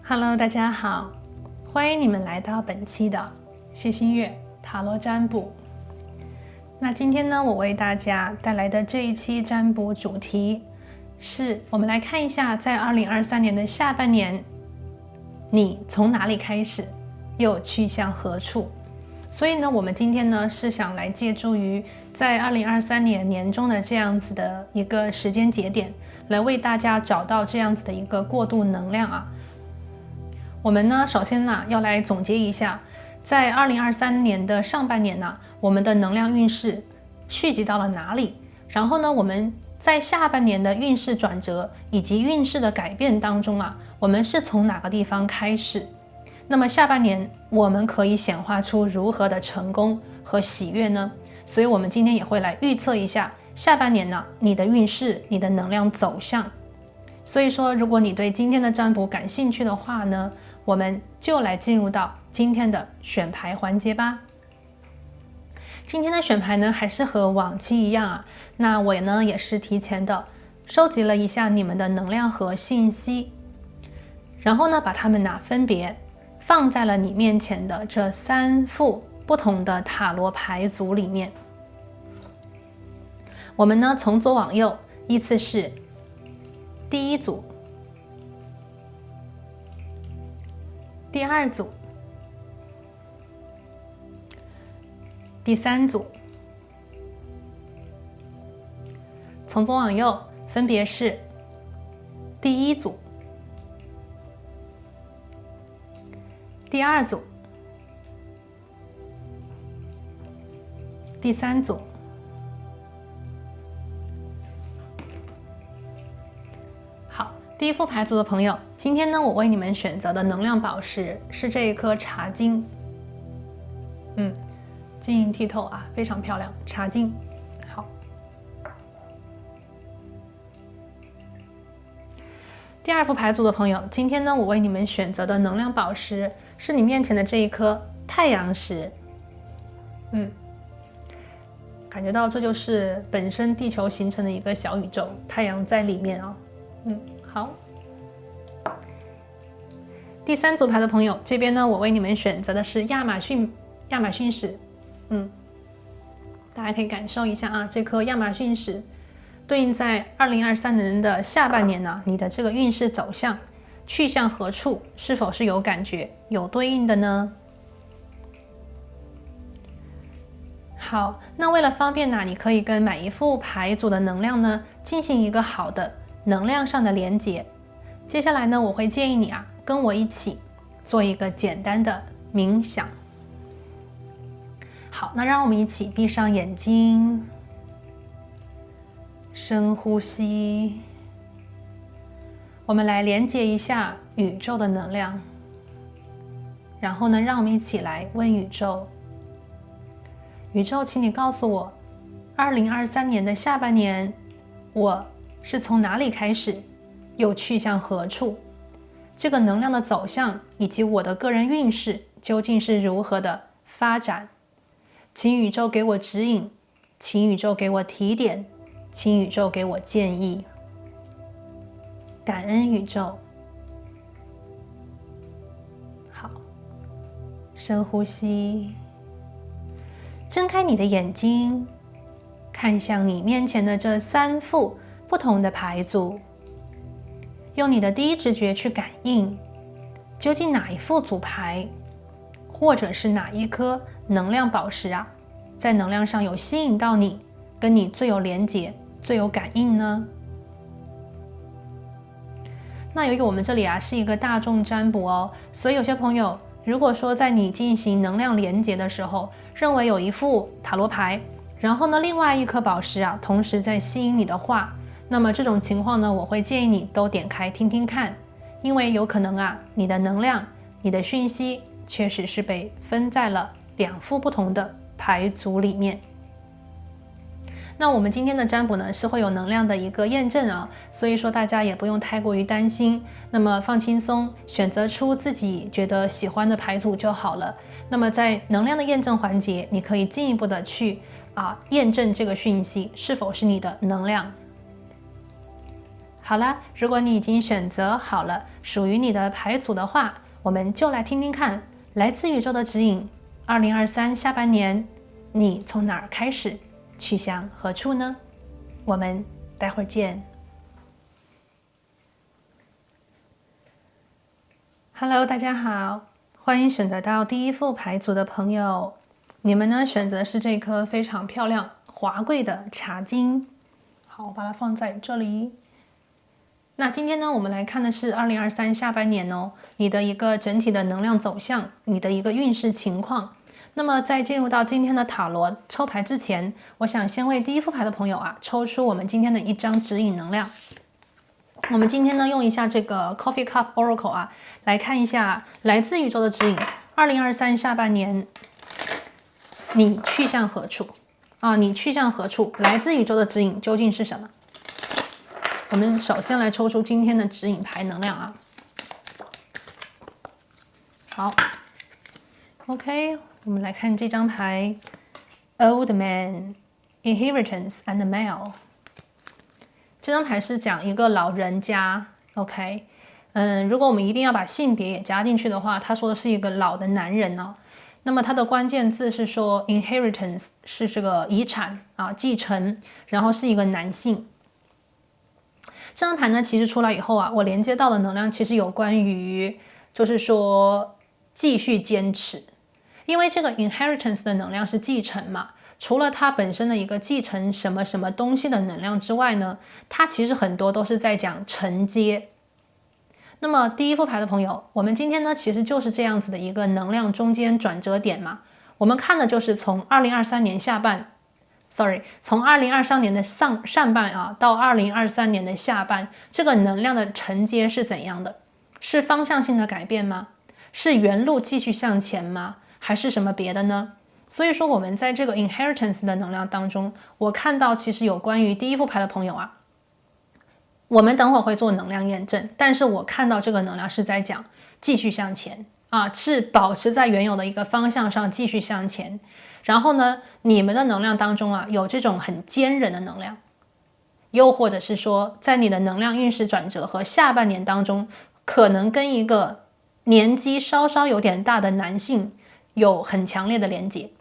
Hello， 大家好，欢迎你们来到本期的谢新月塔罗占卜。那今天呢，我为大家带来的这一期占卜主题是，我们来看一下，在2023年的下半年，你从哪里开始，又去向何处？所以呢，我们今天呢是想来借助于在2023年年中的这样子的一个时间节点，来为大家找到这样子的一个过渡能量啊。我们呢，首先呢，要来总结一下，在2023年的上半年呢，我们的能量运势续集到了哪里？然后呢，我们在下半年的运势转折以及运势的改变当中啊，我们是从哪个地方开始？那么下半年我们可以显化出如何的成功和喜悦呢？所以我们今天也会来预测一下下半年呢，你的运势、你的能量走向。所以说，如果你对今天的占卜感兴趣的话呢，我们就来进入到今天的选牌环节吧。今天的选牌呢，还是和往期一样啊。那我呢，也是提前的收集了一下你们的能量和信息，然后呢，把它们呢分别放在了你面前的这3副不同的塔罗牌组里面。我们呢，从左往右依次是第一组、第二组、第3组，从左往右分别是第一组、第二组、第3组。好，第一副牌组的朋友，今天呢，我为你们选择的能量宝石是这一颗茶晶。晶莹剔透啊，非常漂亮，茶晶。好，第二副牌组的朋友，今天呢，我为你们选择的能量宝石是你面前的这一颗太阳石。感觉到这就是本身地球形成的一个小宇宙，太阳在里面啊。好。第3组牌的朋友，这边呢，我为你们选择的是亚马逊石。大家可以感受一下啊，这颗亚马逊石对应在2023年的下半年呢，你的这个运势走向去向何处，是否是有感觉、有对应的呢？好，那为了方便呢，你可以跟每一副牌组的能量呢进行一个好的能量上的连接。接下来呢，我会建议你啊，跟我一起做一个简单的冥想。好，那让我们一起闭上眼睛，深呼吸。我们来连接一下宇宙的能量，然后呢，让我们一起来问宇宙：宇宙，请你告诉我，2023年的下半年，我是从哪里开始，又去向何处？这个能量的走向以及我的个人运势究竟是如何的发展？请宇宙给我指引，请宇宙给我提点，请宇宙给我建议。感恩宇宙。好，深呼吸，睁开你的眼睛，看向你面前的这3副不同的牌组，用你的第一直觉去感应，究竟哪一副组牌，或者是哪一颗能量宝石啊，在能量上有吸引到你，跟你最有连结、最有感应呢？那由于我们这里啊是一个大众占卜哦，所以有些朋友如果说在你进行能量连结的时候，认为有一副塔罗牌，然后呢另外一颗宝石啊同时在吸引你的话，那么这种情况呢，我会建议你都点开听听看，因为有可能啊你的能量、你的讯息确实是被分在了2副不同的牌组里面。那我们今天的占卜呢是会有能量的一个验证啊，所以说大家也不用太过于担心，那么放轻松，选择出自己觉得喜欢的牌组就好了。那么在能量的验证环节，你可以进一步的去验证这个讯息是否是你的能量。好了，如果你已经选择好了属于你的牌组的话，我们就来听听看来自宇宙的指引。2023下半年，你从哪儿开始，去向何处呢？我们待会儿见。Hello， 大家好，欢迎选择到第一副牌组的朋友。你们呢选择的是这颗非常漂亮、华贵的茶金。好，我把它放在这里。那今天呢，我们来看的是2023下半年哦，你的一个整体的能量走向，你的一个运势情况。那么在进入到今天的塔罗抽牌之前，我想先为第一副牌的朋友啊，抽出我们今天的一张指引能量。我们今天呢，用一下这个 Coffee Cup Oracle 啊，来看一下来自宇宙的指引。2023下半年，你去向何处？你去向何处？来自宇宙的指引究竟是什么？我们首先来抽出今天的指引牌能量啊。好 ，OK， 我们来看这张牌 ，Old Man、Inheritance and Mail。这张牌是讲一个老人家 ，OK， 如果我们一定要把性别也加进去的话，他说的是一个老的男人呢。那么它的关键字是说 inheritance 是这个遗产啊，继承，然后是一个男性。这张牌呢，其实出来以后啊，我连接到的能量其实有关于，就是说继续坚持，因为这个 inheritance 的能量是继承嘛，除了它本身的一个继承什么什么东西的能量之外呢，它其实很多都是在讲承接。那么第一副牌的朋友，我们今天呢，其实就是这样子的一个能量中间转折点嘛，我们看的就是从2023年下半。从2023年的上半啊，到2023年的下半，这个能量的承接是怎样的？是方向性的改变吗？是原路继续向前吗？还是什么别的呢？所以说我们在这个 inheritance 的能量当中，我看到其实有关于第一副牌的朋友啊，我们等会儿会做能量验证，但是我看到这个能量是在讲继续向前啊，是保持在原有的一个方向上继续向前。然后呢，你们的能量当中啊，有这种很坚韧的能量，又或者是说，在你的能量运势转折和下半年当中，可能跟一个年纪稍稍有点大的男性有很强烈的连结。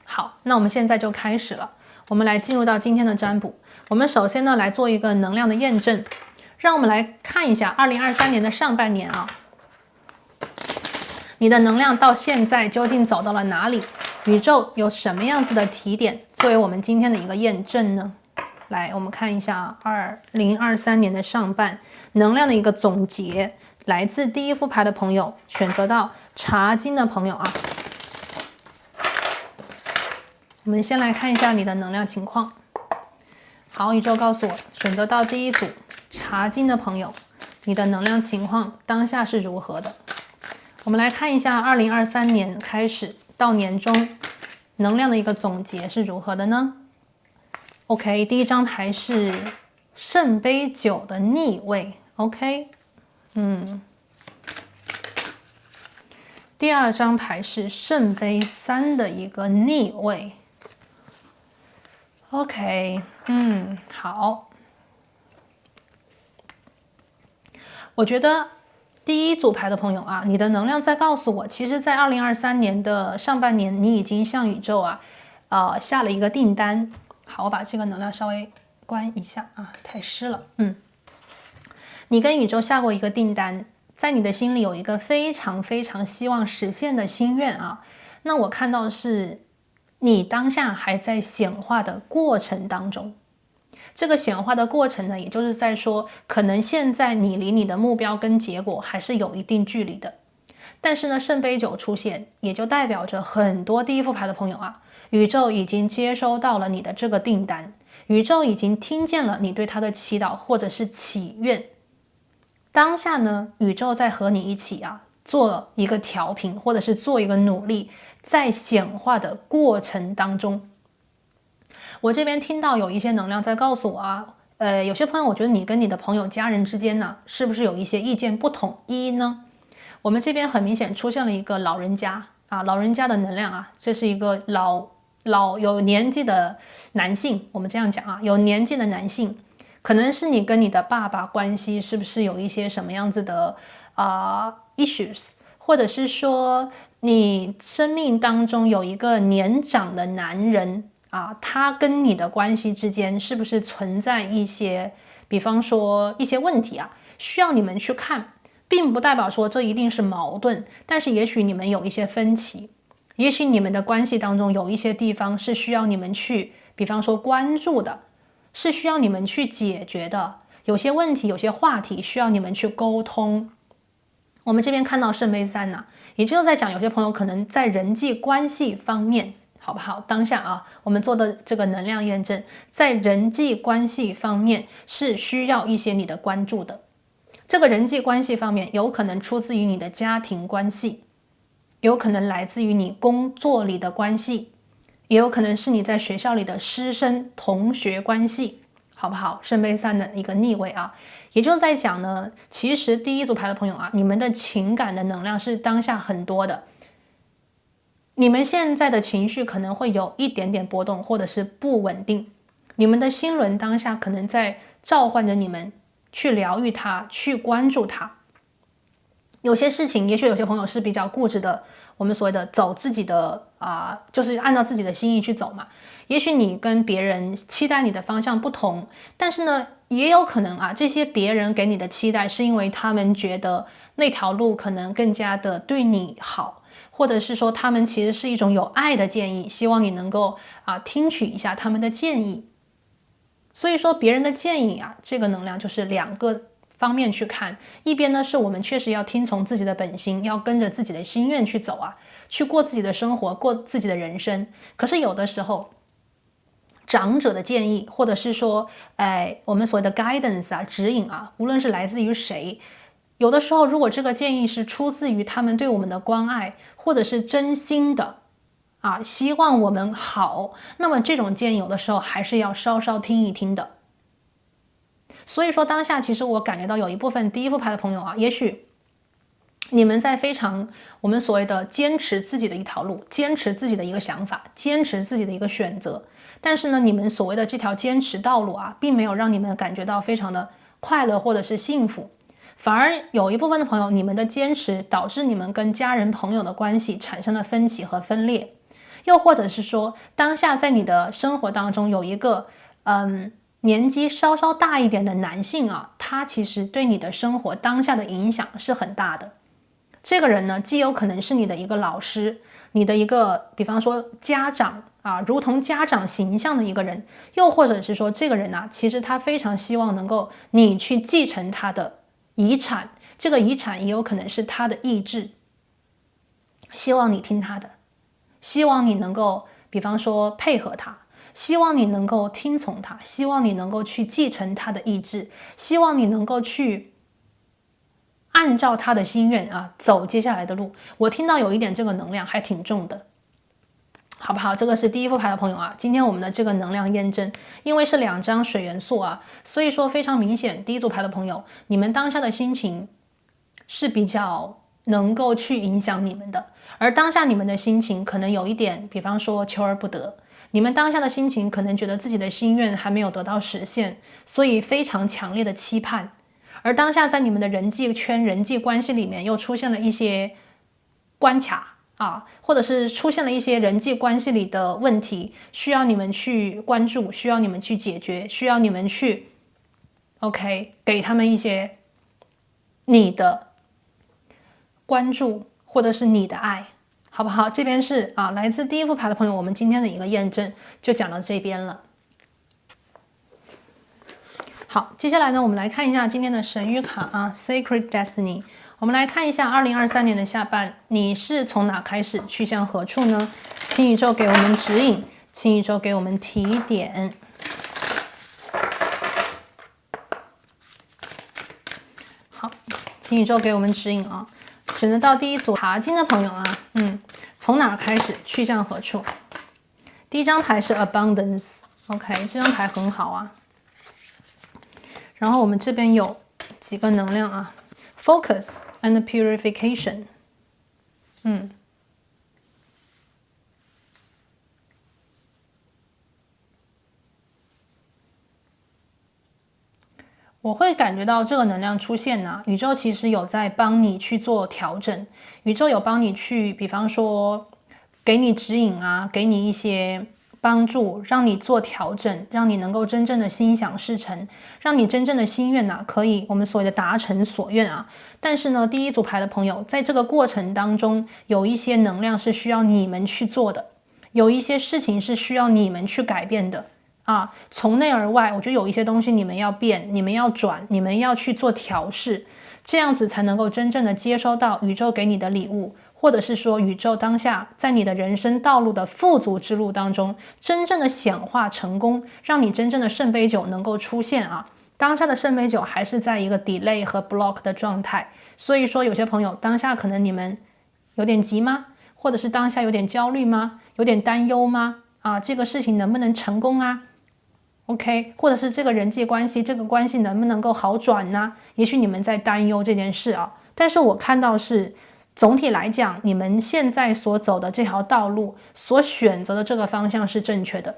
好，那我们现在就开始了，我们来进入到今天的占卜。我们首先呢，来做一个能量的验证，让我们来看一下2023年的上半年啊，你的能量到现在究竟走到了哪里？宇宙有什么样子的提点作为我们今天的一个验证呢？来，我们看一下2023年的上半能量的一个总结，来自第一副牌的朋友，选择到茶金的朋友啊，我们先来看一下你的能量情况。好，宇宙告诉我，选择到第一组茶金的朋友，你的能量情况当下是如何的？我们来看一下2023年开始到年终能量的一个总结是如何的呢？ OK， 第一张牌是圣杯9的逆位 OK， 第二张牌是圣杯3的一个逆位 OK， 好，我觉得第一组牌的朋友啊，你的能量在告诉我，其实在2023年的上半年，你已经向宇宙啊，下了一个订单。好，我把这个能量稍微关一下啊，太湿了。你跟宇宙下过一个订单，在你的心里有一个非常非常希望实现的心愿啊。那我看到的是你当下还在显化的过程当中。这个显化的过程呢，也就是在说，可能现在你离你的目标跟结果还是有一定距离的。但是呢，圣杯9出现，也就代表着很多第一副牌的朋友啊，宇宙已经接收到了你的这个订单，宇宙已经听见了你对他的祈祷或者是祈愿。当下呢，宇宙在和你一起啊，做一个调频，或者是做一个努力，在显化的过程当中。我这边听到有一些能量在告诉我啊，有些朋友，我觉得你跟你的朋友、家人之间呢，是不是有一些意见不统一呢？我们这边很明显出现了一个老人家啊，老人家的能量啊，这是一个老有年纪的男性，我们这样讲啊，有年纪的男性，可能是你跟你的爸爸关系是不是有一些什么样子的issues， 或者是说你生命当中有一个年长的男人他跟你的关系之间是不是存在一些，比方说一些问题需要你们去看，并不代表说这一定是矛盾，但是也许你们有一些分歧，也许你们的关系当中有一些地方是需要你们去，比方说关注的，是需要你们去解决的，有些问题，有些话题需要你们去沟通。我们这边看到圣杯3也就是在讲有些朋友可能在人际关系方面，好不好？当下我们做的这个能量验证，在人际关系方面是需要一些你的关注的。这个人际关系方面有可能出自于你的家庭关系，有可能来自于你工作里的关系，也有可能是你在学校里的师生同学关系，好不好？圣杯3的一个逆位也就是在讲呢，其实第一组牌的朋友你们的情感的能量是当下很多的，你们现在的情绪可能会有一点点波动，或者是不稳定，你们的心轮当下可能在召唤着你们去疗愈它，去关注它。有些事情，也许有些朋友是比较固执的，我们所谓的走自己的就是按照自己的心意去走嘛。也许你跟别人期待你的方向不同，但是呢，也有可能这些别人给你的期待是因为他们觉得那条路可能更加的对你好，或者是说他们其实是一种有爱的建议，希望你能够听取一下他们的建议。所以说别人的建议这个能量就是两个方面去看，一边呢是我们确实要听从自己的本心，要跟着自己的心愿去走去过自己的生活，过自己的人生。可是有的时候长者的建议，或者是说我们所谓的 guidance 指引无论是来自于谁，有的时候如果这个建议是出自于他们对我们的关爱，或者是真心的希望我们好，那么这种建议有的时候还是要稍稍听一听的。所以说当下其实我感觉到有一部分第一副牌的朋友也许你们在非常我们所谓的坚持自己的一条路，坚持自己的一个想法，坚持自己的一个选择，但是呢，你们所谓的这条坚持道路并没有让你们感觉到非常的快乐或者是幸福，反而有一部分的朋友，你们的坚持导致你们跟家人朋友的关系产生了分歧和分裂，又或者是说当下在你的生活当中有一个年纪稍稍大一点的男性他其实对你的生活当下的影响是很大的。这个人呢，既有可能是你的一个老师，你的一个比方说家长如同家长形象的一个人，又或者是说这个人其实他非常希望能够你去继承他的遗产，这个遗产也有可能是他的意志，希望你听他的，希望你能够比方说配合他，希望你能够听从他，希望你能够去继承他的意志，希望你能够去按照他的心愿走接下来的路。我听到有一点这个能量还挺重的，好不好？这个是第一副牌的朋友今天我们的这个能量验证，因为是2张水元素所以说非常明显，第一组牌的朋友，你们当下的心情是比较能够去影响你们的，而当下你们的心情可能有一点，比方说求而不得，你们当下的心情可能觉得自己的心愿还没有得到实现，所以非常强烈的期盼，而当下在你们的人际圈、人际关系里面又出现了一些关卡或者是出现了一些人际关系里的问题，需要你们去关注，需要你们去解决，需要你们去 OK 给他们一些你的关注或者是你的爱，好不好？这边是来自第一副牌的朋友，我们今天的一个验证就讲到这边了。好，接下来呢，我们来看一下今天的神谕卡Sacred Destiny。我们来看一下2023年的下半，你是从哪开始去向何处呢？请宇宙给我们指引，请宇宙给我们提点。好，请宇宙给我们指引选择到第一组爬金的朋友从哪开始去向何处？第一张牌是 Abundance，OK， 这张牌很好然后我们这边有几个能量Focus and Purification。我会感觉到这个能量出现呢，宇宙其实有在帮你去做调整，宇宙有帮你去，比方说给你指引啊，给你一些帮助，让你做调整，让你能够真正的心想事成，让你真正的心愿可以我们所谓的达成所愿啊。但是呢，第一组牌的朋友，在这个过程当中，有一些能量是需要你们去做的，有一些事情是需要你们去改变的。从内而外，我觉得有一些东西你们要变，你们要转，你们要去做调试，这样子才能够真正的接收到宇宙给你的礼物，或者是说宇宙当下在你的人生道路的富足之路当中，真正的显化成功，让你真正的圣杯九能够出现啊。当下的圣杯九还是在一个 delay 和 block 的状态，所以说有些朋友当下可能你们有点急吗？或者是当下有点焦虑吗？有点担忧吗？这个事情能不能成功啊？OK， 或者是这个人际关系，这个关系能不能够好转呢？也许你们在担忧这件事啊，但是我看到是总体来讲，你们现在所走的这条道路，所选择的这个方向是正确的。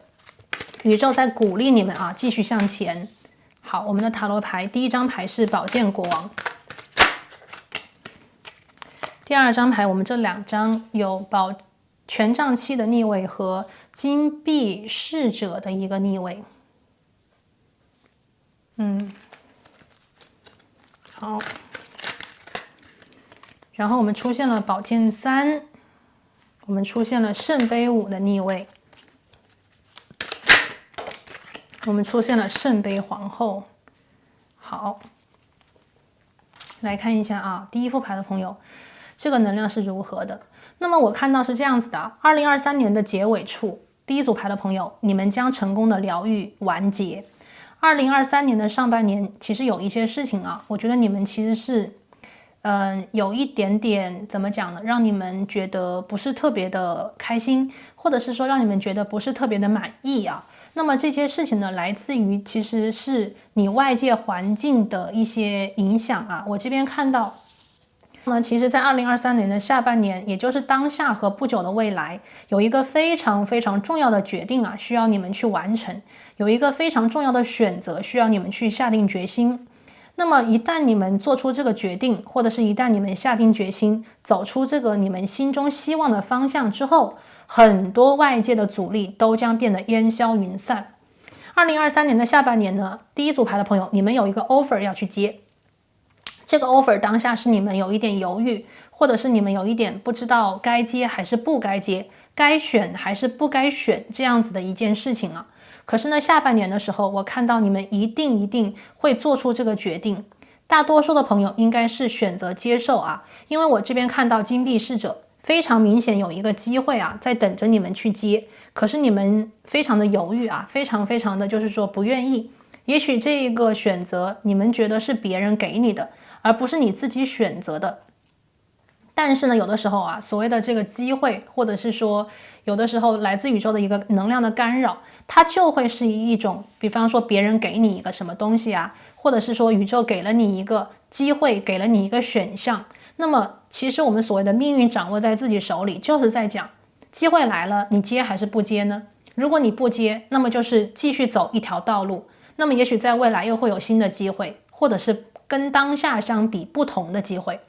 宇宙在鼓励你们继续向前。好，我们的塔罗牌第一张牌是宝剑国王，第二张牌我们这两张有权杖七的逆位和金币侍者的一个逆位。好，然后我们出现了宝剑三，我们出现了圣杯五的逆位，我们出现了圣杯皇后。好，来看一下第一副牌的朋友，这个能量是如何的。那么我看到是这样子的，2023年的结尾处，第一组牌的朋友，你们将成功的疗愈完结。2023年的上半年，其实有一些事情我觉得你们其实是，有一点点怎么讲呢？让你们觉得不是特别的开心，或者是说让你们觉得不是特别的满意啊。那么这些事情呢，来自于其实是你外界环境的一些影响啊。我这边看到，其实在2023年的下半年，也就是当下和不久的未来，有一个非常非常重要的决定需要你们去完成。有一个非常重要的选择需要你们去下定决心。那么一旦你们做出这个决定，或者是一旦你们下定决心走出这个你们心中希望的方向之后，很多外界的阻力都将变得烟消云散。2023年的下半年呢，第一组牌的朋友，你们有一个 offer 要去接。这个 offer 当下是你们有一点犹豫，或者是你们有一点不知道该接还是不该接，该选还是不该选这样子的一件事情可是呢，下半年的时候，我看到你们一定会做出这个决定。大多数的朋友应该是选择接受因为我这边看到金币侍者非常明显有一个机会在等着你们去接，可是你们非常的犹豫非常的就是说不愿意。也许这一个选择你们觉得是别人给你的，而不是你自己选择的。但是呢，有的时候所谓的这个机会，或者是说有的时候来自宇宙的一个能量的干扰，它就会是一种，比方说别人给你一个什么东西或者是说宇宙给了你一个机会，给了你一个选项。那么其实我们所谓的命运掌握在自己手里，就是在讲机会来了，你接还是不接呢？如果你不接，那么就是继续走一条道路，那么也许在未来又会有新的机会，或者是跟当下相比不同的机会。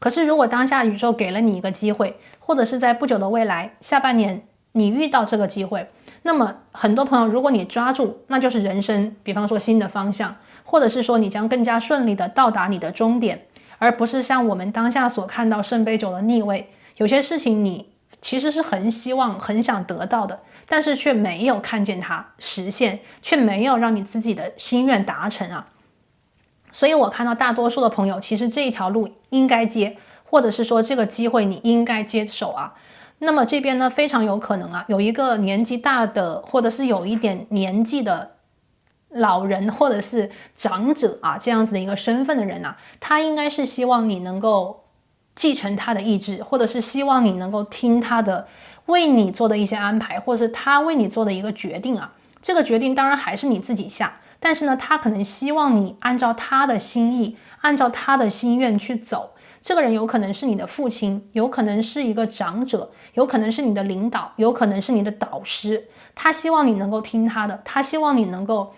可是如果当下宇宙给了你一个机会，或者是在不久的未来下半年你遇到这个机会，那么很多朋友如果你抓住，那就是人生比方说新的方向，或者是说你将更加顺利的到达你的终点，而不是像我们当下所看到圣杯九的逆位，有些事情你其实是很希望很想得到的，但是却没有看见它实现，却没有让你自己的心愿达成所以我看到大多数的朋友，其实这一条路应该接，或者是说这个机会你应该接手那么这边呢，非常有可能有一个年纪大的，或者是有一点年纪的老人，或者是长者这样子的一个身份的人他应该是希望你能够继承他的意志，或者是希望你能够听他的为你做的一些安排，或者是他为你做的一个决定这个决定当然还是你自己下，但是呢，他可能希望你按照他的心意，按照他的心愿去走。这个人有可能是你的父亲，有可能是一个长者，有可能是你的领导，有可能是你的导师。他希望你能够听他的，他希望你能够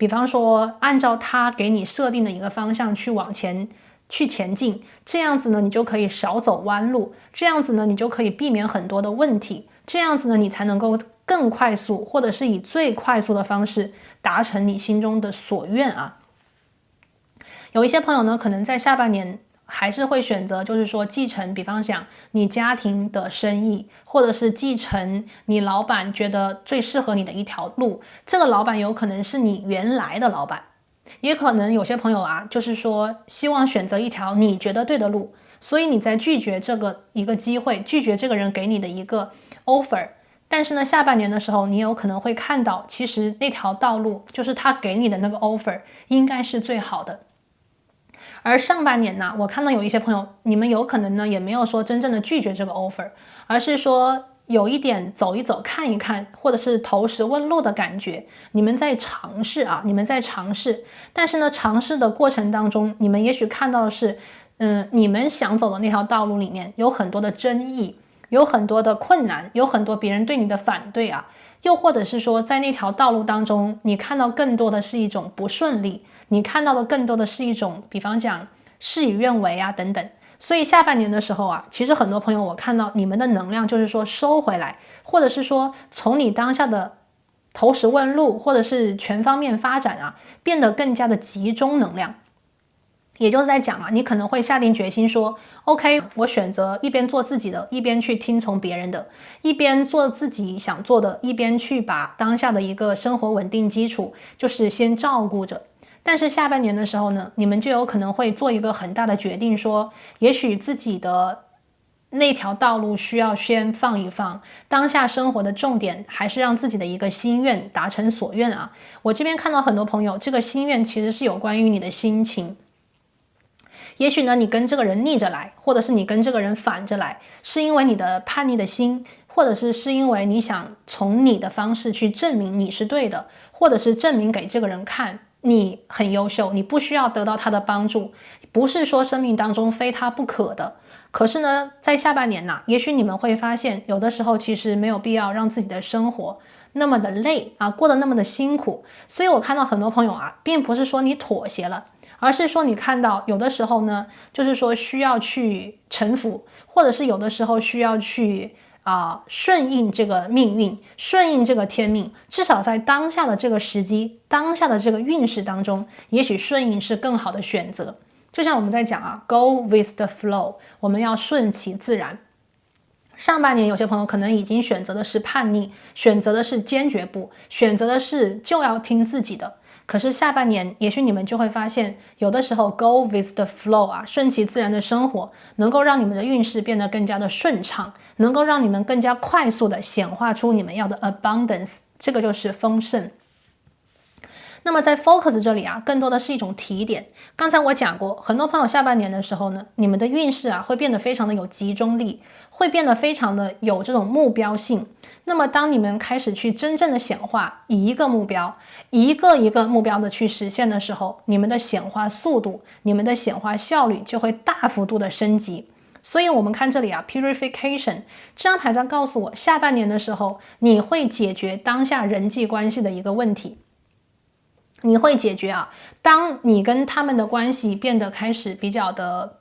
比方说按照他给你设定的一个方向去往前去前进，这样子呢你就可以少走弯路，这样子呢你就可以避免很多的问题，这样子呢你才能够更快速，或者是以最快速的方式达成你心中的所愿啊。有一些朋友呢可能在下半年还是会选择就是说继承，比方讲你家庭的生意，或者是继承你老板觉得最适合你的一条路，这个老板有可能是你原来的老板，也可能有些朋友啊就是说希望选择一条你觉得对的路，所以你在拒绝这个一个机会，拒绝这个人给你的一个 offer， 但是呢下半年的时候你有可能会看到其实那条道路就是他给你的那个 offer 应该是最好的。而上半年呢，我看到有一些朋友，你们有可能呢也没有说真正的拒绝这个 offer， 而是说有一点走一走看一看，或者是投石问路的感觉，你们在尝试啊，你们在尝试，但是呢尝试的过程当中，你们也许看到的是你们想走的那条道路里面有很多的争议，有很多的困难，有很多别人对你的反对啊，又或者是说在那条道路当中你看到更多的是一种不顺利，你看到的更多的是一种比方讲事与愿违啊等等。所以下半年的时候啊，其实很多朋友我看到你们的能量就是说收回来，或者是说从你当下的投石问路或者是全方面发展啊，变得更加的集中能量。也就是在讲啊，你可能会下定决心说 OK， 我选择一边做自己的，一边去听从别人的，一边做自己想做的，一边去把当下的一个生活稳定基础就是先照顾着。但是下半年的时候呢，你们就有可能会做一个很大的决定，说也许自己的那条道路需要先放一放，当下生活的重点还是让自己的一个心愿达成所愿啊。我这边看到很多朋友，这个心愿其实是有关于你的心情，也许呢你跟这个人逆着来，或者是你跟这个人反着来，是因为你的叛逆的心，或者是因为你想从你的方式去证明你是对的，或者是证明给这个人看你很优秀，你不需要得到他的帮助，不是说生命当中非他不可的。可是呢在下半年也许你们会发现有的时候其实没有必要让自己的生活那么的累啊，过得那么的辛苦。所以我看到很多朋友并不是说你妥协了，而是说你看到有的时候呢就是说需要去臣服，或者是有的时候需要去顺应这个命运，顺应这个天命，至少在当下的这个时机，当下的这个运势当中，也许顺应是更好的选择。就像我们在讲go with the flow， 我们要顺其自然。上半年有些朋友可能已经选择的是叛逆，选择的是坚决不，选择的是就要听自己的。可是下半年也许你们就会发现，有的时候 go with the flow顺其自然的生活能够让你们的运势变得更加的顺畅，能够让你们更加快速的显化出你们要的 abundance， 这个就是丰盛。那么在 focus 这里更多的是一种提点。刚才我讲过，很多朋友下半年的时候呢，你们的运势会变得非常的有集中力，会变得非常的有这种目标性。那么当你们开始去真正的显化一个目标，一个一个目标的去实现的时候，你们的显化速度，你们的显化效率就会大幅度的升级。所以我们看这里purification 这张牌在告诉我，下半年的时候你会解决当下人际关系的一个问题，你会解决当你跟他们的关系变得开始比较的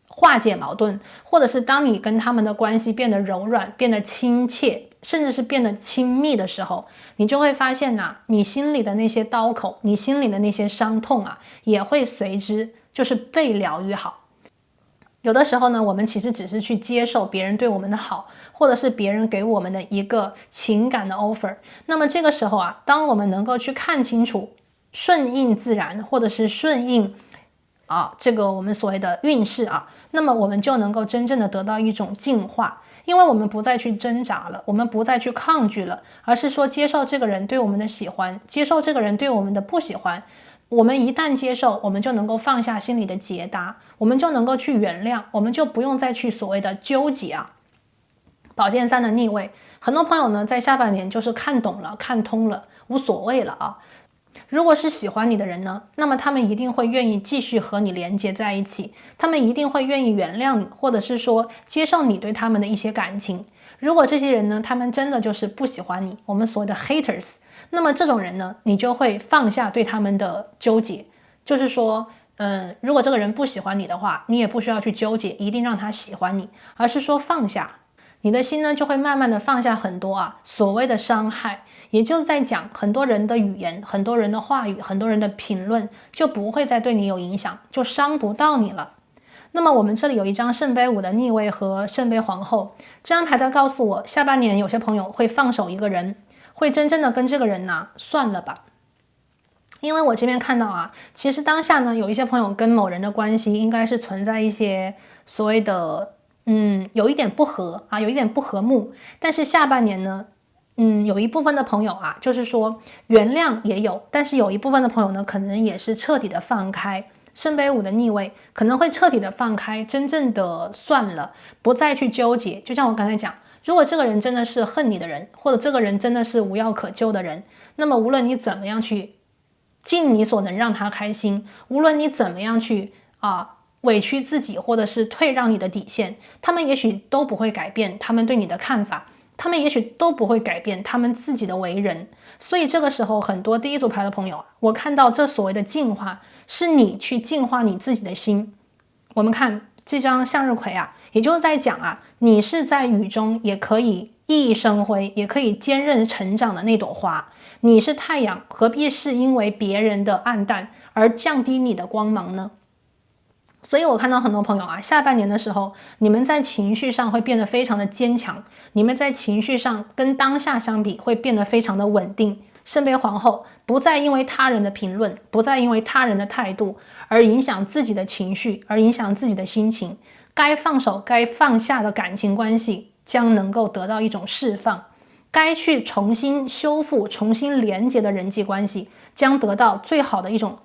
化解矛盾，或者是当你跟他们的关系变得柔软，变得亲切，甚至是变得亲密的时候，你就会发现你心里的那些刀口，你心里的那些伤痛也会随之就是被疗愈好。有的时候呢，我们其实只是去接受别人对我们的好，或者是别人给我们的一个情感的 offer。那么这个时候当我们能够去看清楚顺应自然，或者是顺应这个我们所谓的运势那么我们就能够真正的得到一种净化。因为我们不再去挣扎了，我们不再去抗拒了，而是说接受这个人对我们的喜欢，接受这个人对我们的不喜欢。我们一旦接受，我们就能够放下心里的结答，我们就能够去原谅，我们就不用再去所谓的纠结宝剑三的逆位，很多朋友呢在下半年就是看懂了，看通了，无所谓了如果是喜欢你的人呢，那么他们一定会愿意继续和你连接在一起，他们一定会愿意原谅你，或者是说接受你对他们的一些感情。如果这些人呢，他们真的就是不喜欢你，我们所谓的 haters，那么这种人呢，你就会放下对他们的纠结，就是说，如果这个人不喜欢你的话，你也不需要去纠结，一定让他喜欢你，而是说放下，你的心呢就会慢慢的放下很多所谓的伤害，也就是在讲很多人的语言、很多人的话语、很多人的评论就不会再对你有影响，就伤不到你了。那么我们这里有一张圣杯5的逆位和圣杯皇后，这张牌在告诉我，下半年有些朋友会放手一个人，会真正的跟这个人算了吧。因为我这边看到其实当下呢，有一些朋友跟某人的关系应该是存在一些所谓的有一点不和有一点不和睦，但是下半年呢有一部分的朋友就是说原谅也有，但是有一部分的朋友呢，可能也是彻底的放开。圣杯5的逆位可能会彻底的放开，真正的算了，不再去纠结。就像我刚才讲，如果这个人真的是恨你的人，或者这个人真的是无药可救的人，那么无论你怎么样去尽你所能让他开心，无论你怎么样去委屈自己，或者是退让你的底线，他们也许都不会改变他们对你的看法，他们也许都不会改变他们自己的为人。所以这个时候很多第一组牌的朋友我看到这所谓的净化是你去净化你自己的心。我们看这张向日葵也就是在讲你是在雨中也可以熠熠生辉，也可以坚韧成长的那朵花，你是太阳，何必是因为别人的暗淡而降低你的光芒呢？所以我看到很多朋友下半年的时候，你们在情绪上会变得非常的坚强，你们在情绪上跟当下相比会变得非常的稳定。圣杯皇后不再因为他人的评论，不再因为他人的态度而影响自己的情绪，而影响自己的心情，该放手该放下的感情关系将能够得到一种释放，该去重新修复重新连接的人际关系将得到最好的一种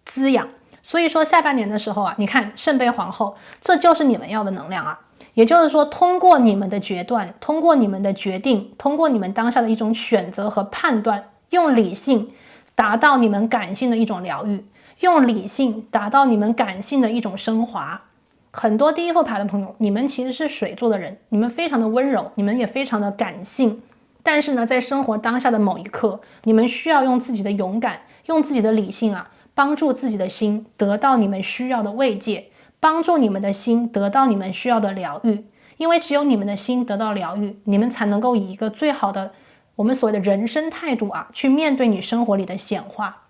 滋养。所以说下半年的时候你看圣杯皇后，这就是你们要的能量也就是说通过你们的决断，通过你们的决定，通过你们当下的一种选择和判断，用理性达到你们感性的一种疗愈，用理性达到你们感性的一种升华。很多第一副牌的朋友，你们其实是水做的人，你们非常的温柔，你们也非常的感性，但是呢在生活当下的某一刻，你们需要用自己的勇敢，用自己的理性帮助自己的心得到你们需要的慰藉，帮助你们的心得到你们需要的疗愈。因为只有你们的心得到疗愈，你们才能够以一个最好的我们所谓的人生态度去面对你生活里的显化。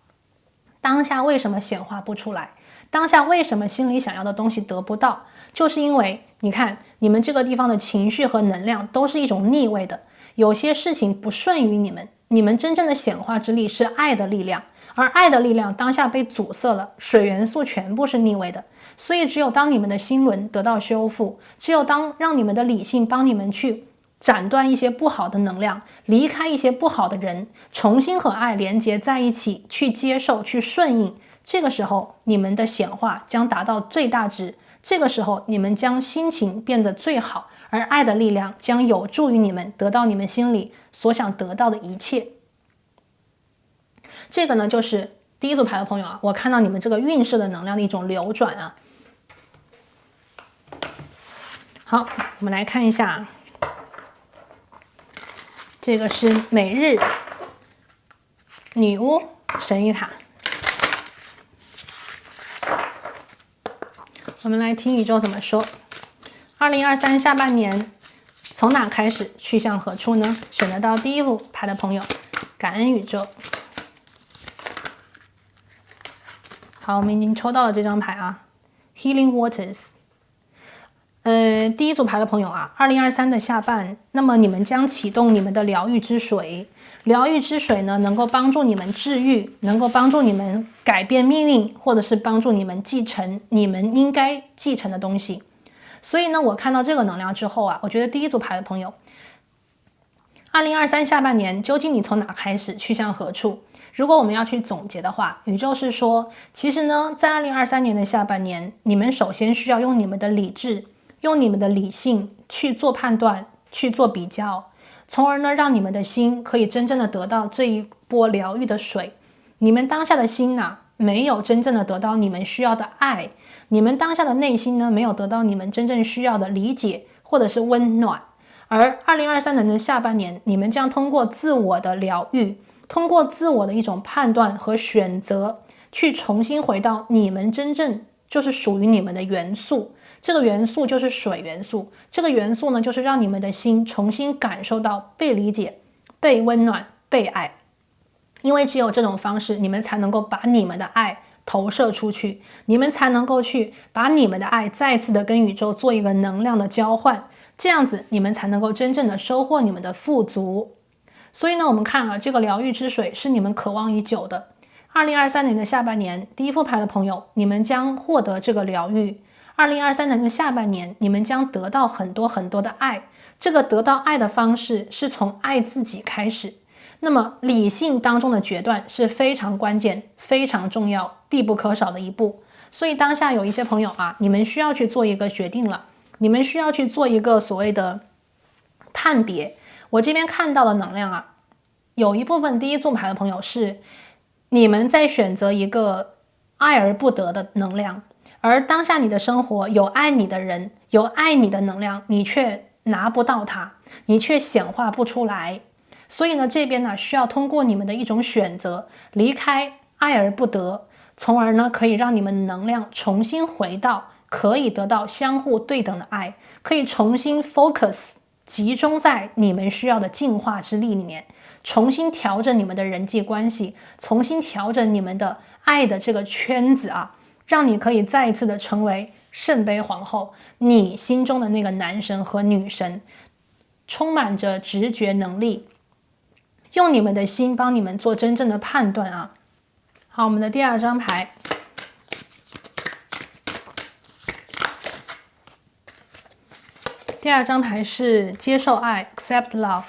当下为什么显化不出来？当下为什么心里想要的东西得不到？就是因为你看你们这个地方的情绪和能量都是一种逆位的，有些事情不顺于你们，你们真正的显化之力是爱的力量，而爱的力量当下被阻塞了，水元素全部是逆位的。所以只有当你们的心轮得到修复，只有当让你们的理性帮你们去斩断一些不好的能量，离开一些不好的人，重新和爱连接在一起，去接受，去顺应，这个时候你们的显化将达到最大值，这个时候你们将心情变得最好，而爱的力量将有助于你们得到你们心里所想得到的一切。这个呢就是第一组牌的朋友我看到你们这个运势的能量的一种流转好，我们来看一下这个是每日女巫神谕卡。我们来听宇宙怎么说。2023下半年从哪开始去向何处呢？选得到第一副牌的朋友，感恩宇宙。好，我们已经抽到了这张牌Healing Waters。第一组牌的朋友2023的下半，那么你们将启动你们的疗愈之水。疗愈之水呢，能够帮助你们治愈，能够帮助你们改变命运，或者是帮助你们继承你们应该继承的东西。所以呢，我看到这个能量之后我觉得第一组牌的朋友，2023下半年究竟你从哪开始去向何处？如果我们要去总结的话，宇宙是说，其实呢，在2023年的下半年，你们首先需要用你们的理智，用你们的理性去做判断，去做比较，从而呢，让你们的心可以真正的得到这一波疗愈的水。你们当下的心没有真正的得到你们需要的爱，你们当下的内心呢，没有得到你们真正需要的理解或者是温暖。而2023年的下半年，你们将通过自我的疗愈，通过自我的一种判断和选择，去重新回到你们真正就是属于你们的元素。这个元素就是水元素，这个元素呢，就是让你们的心重新感受到被理解、被温暖、被爱。因为只有这种方式，你们才能够把你们的爱投射出去，你们才能够去把你们的爱再次的跟宇宙做一个能量的交换，这样子你们才能够真正的收获你们的富足。所以呢，我们看啊，这个疗愈之水是你们渴望已久的。2023年的下半年，第一副牌的朋友，你们将获得这个疗愈。2023年的下半年，你们将得到很多很多的爱。这个得到爱的方式是从爱自己开始。那么理性当中的决断是非常关键、非常重要、必不可少的一步。所以当下有一些朋友啊，你们需要去做一个决定了，你们需要去做一个所谓的判别。我这边看到的能量啊，有一部分第一组牌的朋友是你们在选择一个爱而不得的能量，而当下你的生活有爱你的人，有爱你的能量，你却拿不到它，你却显化不出来。所以呢，这边呢需要通过你们的一种选择，离开爱而不得，从而呢可以让你们能量重新回到可以得到相互对等的爱，可以重新 focus 集中在你们需要的进化之力里面，重新调整你们的人际关系，重新调整你们的爱的这个圈子啊，让你可以再一次的成为圣杯皇后，你心中的那个男神和女神，充满着直觉能力，用你们的心帮你们做真正的判断啊。好，我们的第二张牌，第二张牌是接受爱 accept love。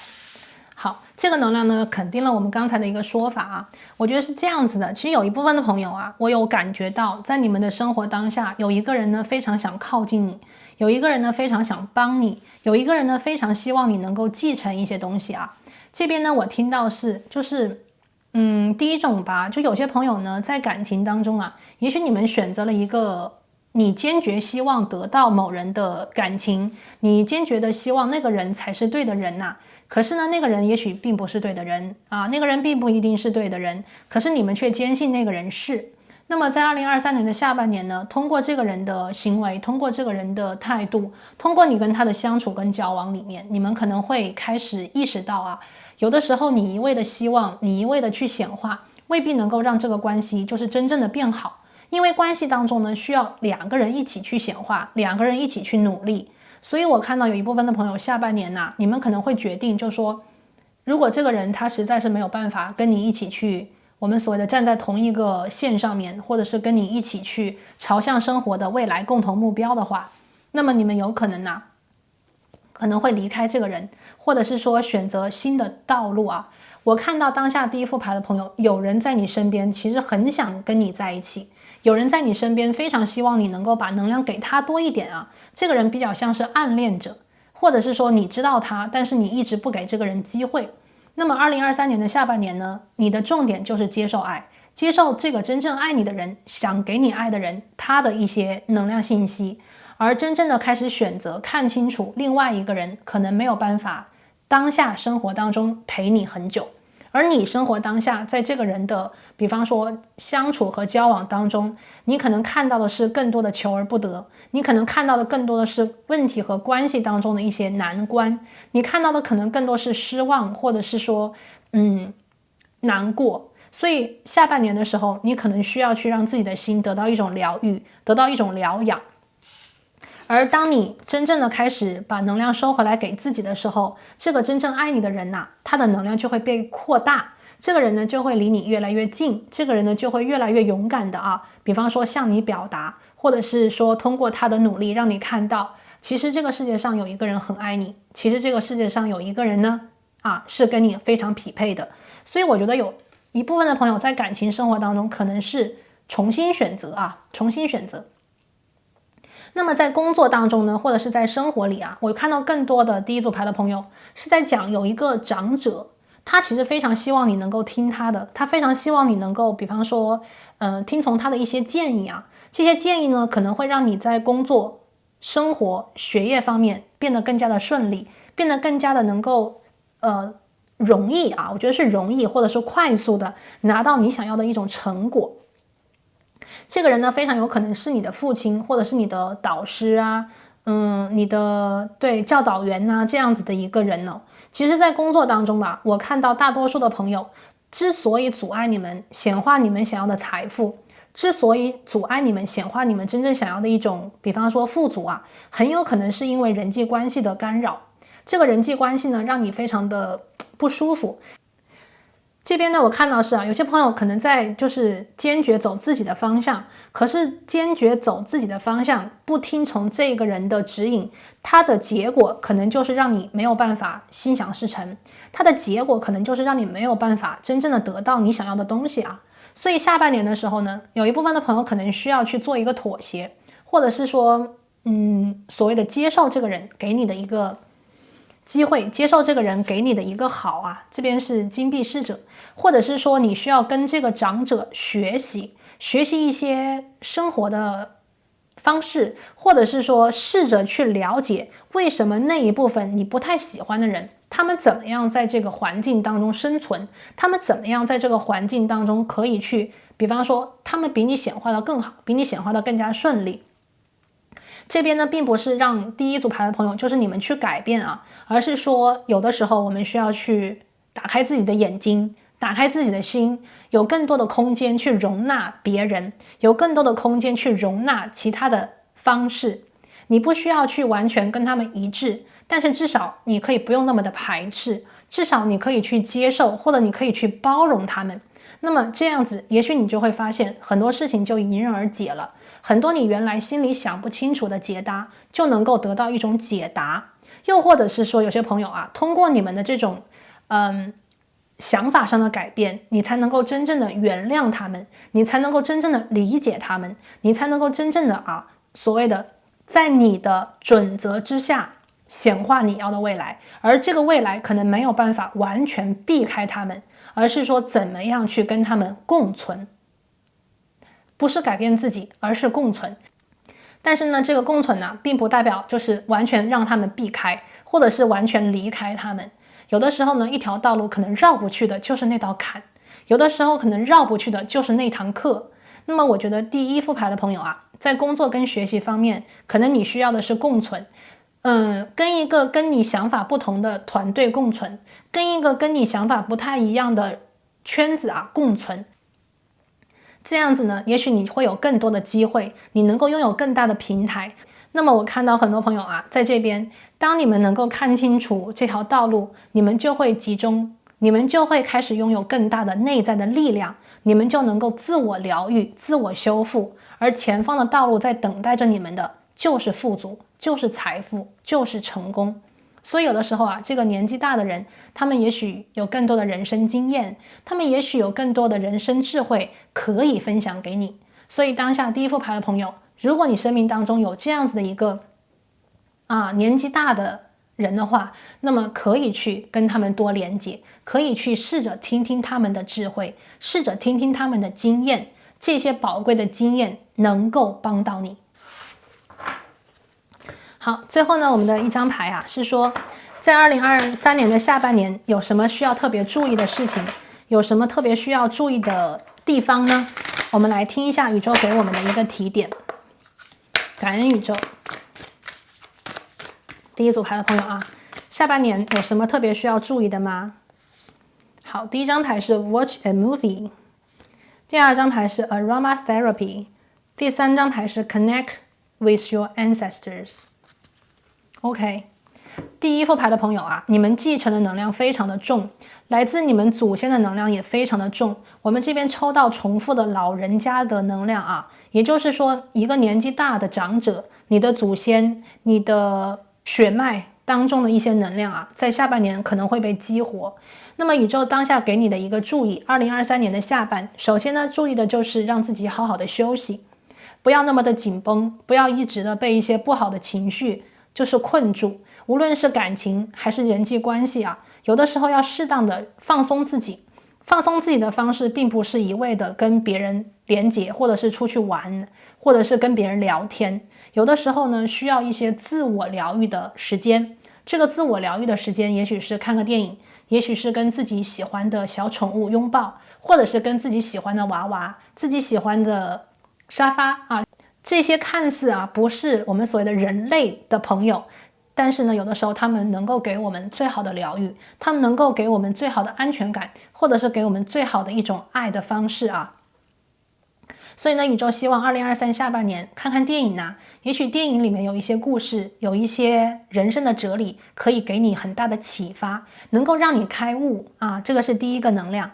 好，这个能量呢肯定了我们刚才的一个说法啊。我觉得是这样子的，其实有一部分的朋友啊，我有感觉到在你们的生活当下，有一个人呢非常想靠近你，有一个人呢非常想帮你，有一个人呢非常希望你能够继承一些东西啊。这边呢我听到是就是第一种吧，就有些朋友呢在感情当中啊，也许你们选择了一个你坚决希望得到某人的感情，你坚决的希望那个人才是对的人呐，可是呢那个人也许并不是对的人啊，那个人并不一定是对的人，可是你们却坚信那个人是。那么在2023年的下半年呢，通过这个人的行为，通过这个人的态度，通过你跟他的相处跟交往里面，你们可能会开始意识到啊，有的时候你一味的希望，你一味的去显化，未必能够让这个关系就是真正的变好。因为关系当中呢，需要两个人一起去显化，两个人一起去努力。所以我看到有一部分的朋友下半年你们可能会决定就说，如果这个人他实在是没有办法跟你一起去，我们所谓的站在同一个线上面，或者是跟你一起去朝向生活的未来共同目标的话，那么你们有可能可能会离开这个人，或者是说选择新的道路啊。我看到当下第一副牌的朋友，有人在你身边其实很想跟你在一起，有人在你身边非常希望你能够把能量给他多一点啊。这个人比较像是暗恋者，或者是说你知道他，但是你一直不给这个人机会。那么2023年的下半年呢，你的重点就是接受爱，接受这个真正爱你的人，想给你爱的人，他的一些能量信息，而真正的开始选择看清楚另外一个人可能没有办法当下生活当中陪你很久，而你生活当下在这个人的比方说相处和交往当中，你可能看到的是更多的求而不得，你可能看到的更多的是问题和关系当中的一些难关，你看到的可能更多是失望，或者是说难过。所以下半年的时候，你可能需要去让自己的心得到一种疗愈，得到一种疗养。而当你真正的开始把能量收回来给自己的时候，这个真正爱你的人他的能量就会被扩大，这个人呢就会离你越来越近，这个人呢就会越来越勇敢的比方说向你表达，或者是说通过他的努力让你看到，其实这个世界上有一个人很爱你，其实这个世界上有一个人呢是跟你非常匹配的。所以我觉得有一部分的朋友在感情生活当中可能是重新选择重新选择。那么在工作当中呢，或者是在生活里我看到更多的第一组牌的朋友是在讲有一个长者，他其实非常希望你能够听他的，他非常希望你能够比方说听从他的一些建议这些建议呢可能会让你在工作、生活、学业方面变得更加的顺利，变得更加的能够容易啊，我觉得是容易或者是快速的拿到你想要的一种成果。这个人呢，非常有可能是你的父亲，或者是你的导师啊，你的教导员啊，这样子的一个人呢。其实，在工作当中吧，我看到大多数的朋友之所以阻碍你们显化你们想要的财富，之所以阻碍你们显化你们真正想要的一种，比方说富足啊，很有可能是因为人际关系的干扰。这个人际关系呢，让你非常的不舒服。这边呢，我看到是有些朋友可能在就是坚决走自己的方向，可是坚决走自己的方向，不听从这个人的指引，它的结果可能就是让你没有办法心想事成，它的结果可能就是让你没有办法真正的得到你想要的东西啊。所以下半年的时候呢，有一部分的朋友可能需要去做一个妥协，或者是说，所谓的接受这个人给你的一个机会，接受这个人给你的一个好啊，这边是金币侍者，或者是说你需要跟这个长者学习一些生活的方式，或者是说试着去了解为什么那一部分你不太喜欢的人，他们怎么样在这个环境当中生存，他们怎么样在这个环境当中可以去，比方说他们比你显化的更好，比你显化的更加顺利。这边呢，并不是让第一组牌的朋友就是你们去改变啊，而是说有的时候我们需要去打开自己的眼睛，打开自己的心，有更多的空间去容纳别人，有更多的空间去容纳其他的方式。你不需要去完全跟他们一致，但是至少你可以不用那么的排斥，至少你可以去接受，或者你可以去包容他们。那么这样子，也许你就会发现很多事情就迎刃而解了，很多你原来心里想不清楚的解答就能够得到一种解答。又或者是说有些朋友啊，通过你们的这种想法上的改变，你才能够真正的原谅他们，你才能够真正的理解他们，你才能够真正的所谓的在你的准则之下显化你要的未来。而这个未来可能没有办法完全避开他们，而是说怎么样去跟他们共存，不是改变自己，而是共存。但是呢，这个共存呢，并不代表就是完全让他们避开，或者是完全离开他们。有的时候呢，一条道路可能绕不去的就是那道坎，有的时候可能绕不去的就是那堂课。那么我觉得第一副牌的朋友在工作跟学习方面，可能你需要的是共存，跟一个跟你想法不同的团队共存，跟一个跟你想法不太一样的圈子共存。这样子呢，也许你会有更多的机会，你能够拥有更大的平台。那么我看到很多朋友在这边，当你们能够看清楚这条道路，你们就会集中，你们就会开始拥有更大的内在的力量，你们就能够自我疗愈、自我修复，而前方的道路在等待着你们的就是富足，就是财富，就是成功。所以有的时候这个年纪大的人，他们也许有更多的人生经验，他们也许有更多的人生智慧可以分享给你。所以当下第一副牌的朋友，如果你生命当中有这样子的一个年纪大的人的话，那么可以去跟他们多连接，可以去试着听听他们的智慧，试着听听他们的经验，这些宝贵的经验能够帮到你。好，最后呢，我们的一张牌是说，在2023年的下半年有什么需要特别注意的事情，有什么特别需要注意的地方呢？我们来听一下宇宙给我们的一个提点。感恩宇宙。第一组牌的朋友下半年有什么特别需要注意的吗？好，第一张牌是 Watch a Movie， 第二张牌是 Aromatherapy， 第三张牌是 Connect with your ancestors。OK， 第一副牌的朋友你们继承的能量非常的重，来自你们祖先的能量也非常的重。我们这边抽到重复的老人家的能量也就是说一个年纪大的长者，你的祖先，你的血脉当中的一些能量在下半年可能会被激活。那么宇宙当下给你的一个注意，2023年的下半，首先呢，注意的就是让自己好好的休息，不要那么的紧绷，不要一直的被一些不好的情绪就是困住。无论是感情还是人际关系有的时候要适当的放松自己。放松自己的方式并不是一味的跟别人连结，或者是出去玩，或者是跟别人聊天。有的时候呢，需要一些自我疗愈的时间。这个自我疗愈的时间也许是看个电影，也许是跟自己喜欢的小宠物拥抱，或者是跟自己喜欢的娃娃、自己喜欢的沙发啊，这些看似不是我们所谓的人类的朋友，但是呢，有的时候他们能够给我们最好的疗愈，他们能够给我们最好的安全感，或者是给我们最好的一种爱的方式啊。所以呢，宇宙希望2023下半年看看电影也许电影里面有一些故事，有一些人生的哲理，可以给你很大的启发，能够让你开悟啊。这个是第一个能量。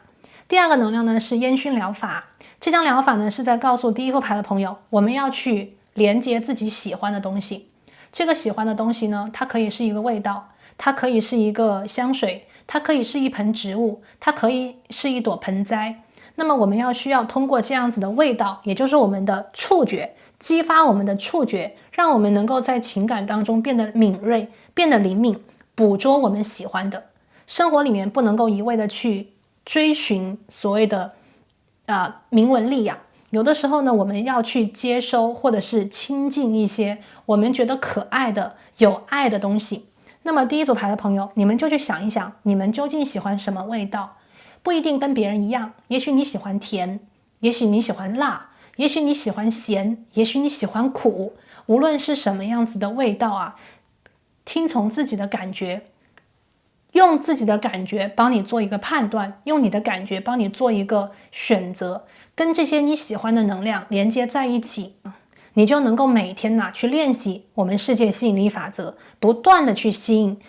第二个能量呢是烟熏疗法。这张疗法呢是在告诉第一副牌的朋友，我们要去连接自己喜欢的东西。这个喜欢的东西呢，它可以是一个味道，它可以是一个香水，它可以是一盆植物，它可以是一朵盆栽。那么我们需要通过这样子的味道，也就是我们的触觉，激发我们的触觉，让我们能够在情感当中变得敏锐，变得灵敏，捕捉我们喜欢的。生活里面不能够一味的去追寻所谓的名闻利养，有的时候呢，我们要去接收或者是亲近一些我们觉得可爱的、有爱的东西。那么第一组牌的朋友，你们就去想一想，你们究竟喜欢什么味道？不一定跟别人一样，也许你喜欢甜，也许你喜欢辣，也许你喜欢咸，也许你喜欢苦。无论是什么样子的味道听从自己的感觉，用自己的感觉帮你做一个判断，用你的感觉帮你做一个选择，跟这些你喜欢的能量连接在一起，你就能够每天去练习我们世界吸引力法则，不断的去吸引，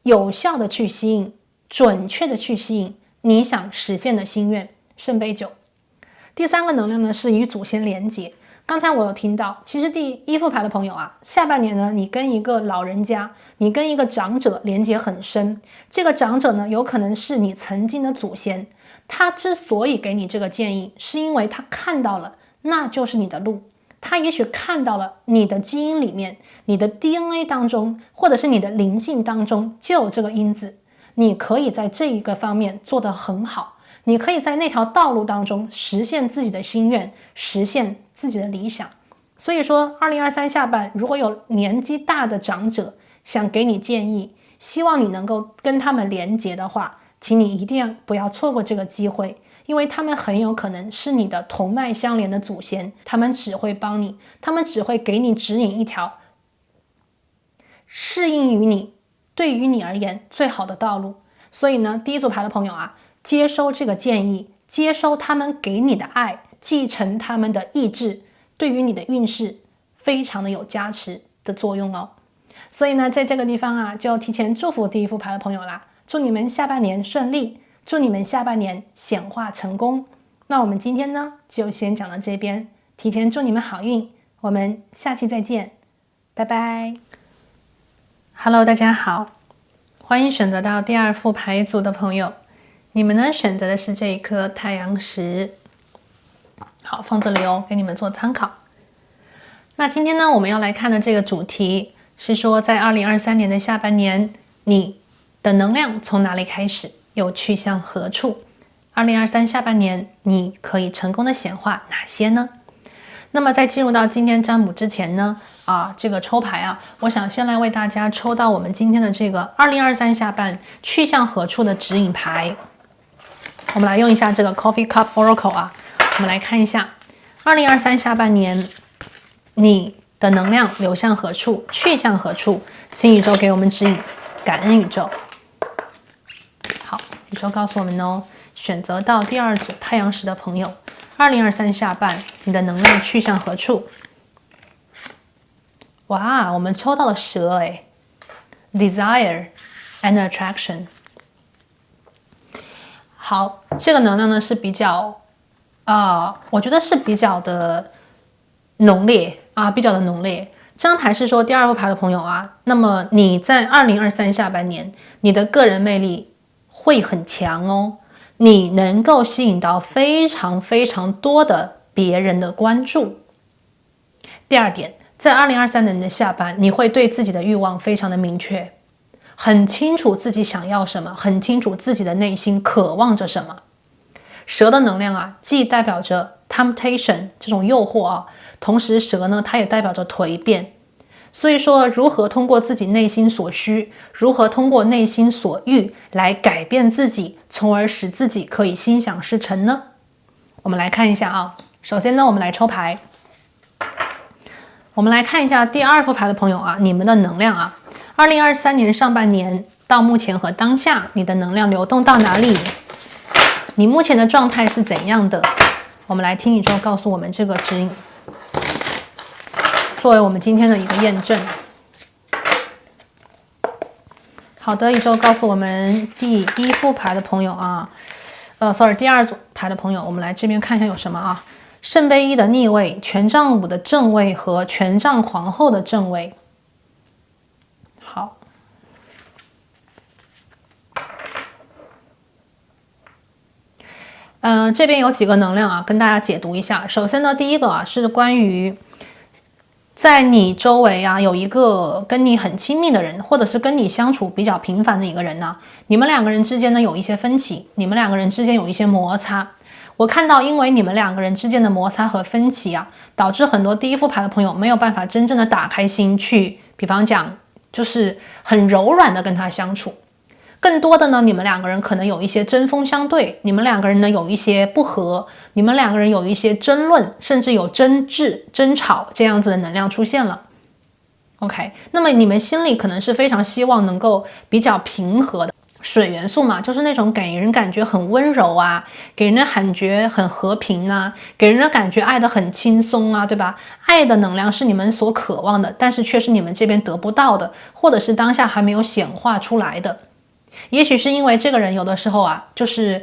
有效的去吸引，准确的去吸引你想实现的心愿。圣杯9。第三个能量呢是与祖先连接。刚才我有听到，其实第一副牌的朋友下半年呢，你跟一个老人家，你跟一个长者连接很深。这个长者呢，有可能是你曾经的祖先。他之所以给你这个建议，是因为他看到了，那就是你的路。他也许看到了你的基因里面，你的 DNA 当中，或者是你的灵性当中就有这个因子。你可以在这一个方面做得很好，你可以在那条道路当中实现自己的心愿，实现自己的理想。所以说2023下半，如果有年纪大的长者想给你建议，希望你能够跟他们连结的话，请你一定不要错过这个机会，因为他们很有可能是你的同脉相连的祖先，他们只会帮你，他们只会给你指引一条适应于你，对于你而言最好的道路。所以呢，第一组牌的朋友接收这个建议，接收他们给你的爱，继承他们的意志，对于你的运势非常的有加持的作用哦。所以呢，在这个地方就提前祝福第一副牌的朋友啦，祝你们下半年顺利，祝你们下半年显化成功。那我们今天呢，就先讲到这边，提前祝你们好运，我们下期再见，拜拜。Hello， 大家好，欢迎选择到第二副牌组的朋友，你们呢选择的是这一颗太阳石，好，放这里哦，给你们做参考。那今天呢，我们要来看的这个主题是说，在2023年的下半年，你的能量从哪里开始，又去向何处？2023下半年，你可以成功的显化哪些呢？那么在进入到今天占卜之前呢，这个抽牌我想先来为大家抽到我们今天的这个2023下半去向何处的指引牌。我们来用一下这个 Coffee Cup Oracle 我们来看一下2023下半年你的能量流向何处，去向何处，请宇宙给我们指引，感恩宇宙。好，宇宙告诉我们哦，选择到第二组太阳石的朋友，2023下半你的能量去向何处？哇，我们抽到了蛇Desire and Attraction。 好，这个能量呢是比较我觉得是比较的浓烈比较的浓烈。这张牌是说第二副牌的朋友那么你在2023下半年，你的个人魅力会很强哦，你能够吸引到非常非常多的别人的关注。第二点，在2023年的下半，你会对自己的欲望非常的明确，很清楚自己想要什么，很清楚自己的内心渴望着什么。蛇的能量既代表着 temptation 这种诱惑同时蛇呢，它也代表着蜕变。所以说，如何通过自己内心所需，如何通过内心所欲来改变自己，从而使自己可以心想事成呢？我们来看一下啊。首先呢，我们来抽牌。我们来看一下第2副牌的朋友啊，你们的能量啊，2023年上半年到目前和当下，你的能量流动到哪里？你目前的状态是怎样的？我们来听宇宙告诉我们这个指引，作为我们今天的一个验证。好的，宇宙告诉我们第1副牌的朋友啊，第2组牌的朋友，我们来这边看一下有什么啊？圣杯1的逆位、权杖5的正位和权杖皇后的正位。好，这边有几个能量啊，跟大家解读一下。首先呢，第一个啊是关于在你周围啊有一个跟你很亲密的人，或者是跟你相处比较频繁的一个人呢，你们2个人之间呢有一些分歧，你们2个人之间有一些摩擦。我看到因为你们2个人之间的摩擦和分歧啊，导致很多第1副牌的朋友没有办法真正的打开心去，比方讲就是很柔软的跟他相处。更多的呢，你们2个人可能有一些针锋相对，你们2个人呢有一些不和，你们2个人有一些争论，甚至有争执、争吵这样子的能量出现了。OK， 那么你们心里可能是非常希望能够比较平和的。水元素嘛，就是那种给人感觉很温柔啊，给人的感觉很和平啊，给人的感觉爱得很轻松啊，对吧？爱的能量是你们所渴望的，但是却是你们这边得不到的，或者是当下还没有显化出来的。也许是因为这个人有的时候啊，就是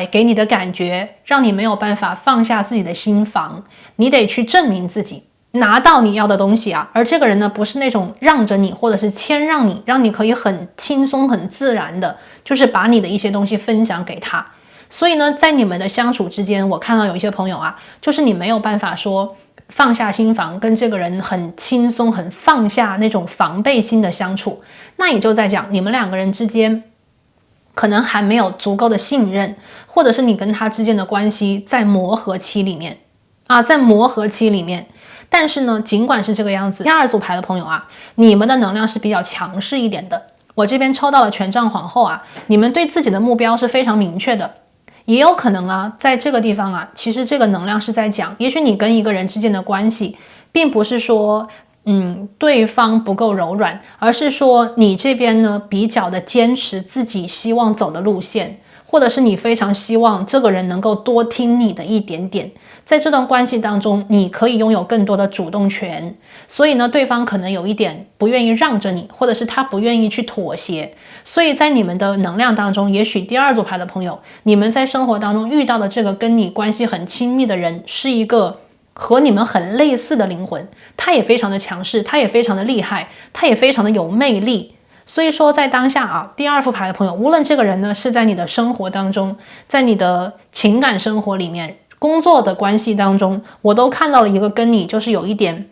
给你的感觉让你没有办法放下自己的心防，你得去证明自己，拿到你要的东西啊。而这个人呢，不是那种让着你或者是谦让你，让你可以很轻松很自然的就是把你的一些东西分享给他。所以呢，在你们的相处之间，我看到有一些朋友啊，就是你没有办法说放下心防，跟这个人很轻松很放下那种防备心的相处，那也就在讲你们2个人之间可能还没有足够的信任，或者是你跟他之间的关系在磨合期里面啊，在磨合期里面。但是呢，尽管是这个样子，第2组牌的朋友啊，你们的能量是比较强势一点的。我这边抽到了权杖皇后啊，你们对自己的目标是非常明确的。也有可能啊，在这个地方啊，其实这个能量是在讲，也许你跟一个人之间的关系，并不是说对方不够柔软，而是说你这边呢比较的坚持自己希望走的路线，或者是你非常希望这个人能够多听你的一点点，在这段关系当中你可以拥有更多的主动权，所以呢对方可能有一点不愿意让着你，或者是他不愿意去妥协。所以在你们的能量当中，也许第2组牌的朋友，你们在生活当中遇到的这个跟你关系很亲密的人，是一个和你们很类似的灵魂，他也非常的强势，他也非常的厉害，他也非常的有魅力。所以说在当下啊，第2副牌的朋友，无论这个人呢是在你的生活当中，在你的情感生活里面，工作的关系当中，我都看到了一个跟你就是有一点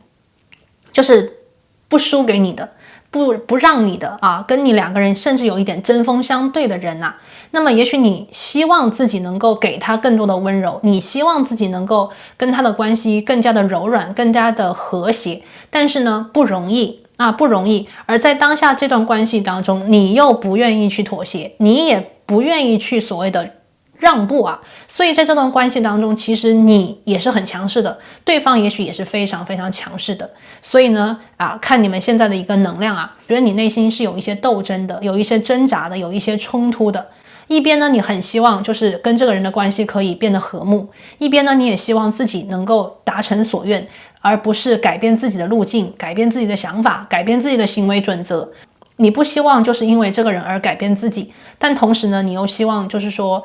就是不输给你的，不让你的啊，跟你2个人甚至有一点针锋相对的人啊。那么也许你希望自己能够给他更多的温柔，你希望自己能够跟他的关系更加的柔软，更加的和谐，但是呢不容易啊，不容易。而在当下这段关系当中，你又不愿意去妥协，你也不愿意去所谓的让步啊，所以在这段关系当中，其实你也是很强势的，对方也许也是非常非常强势的。所以呢看你们现在的一个能量啊，觉得你内心是有一些斗争的，有一些挣扎的，有一些冲突的。一边呢你很希望就是跟这个人的关系可以变得和睦，一边呢你也希望自己能够达成所愿，而不是改变自己的路径，改变自己的想法，改变自己的行为准则。你不希望就是因为这个人而改变自己，但同时呢你又希望就是说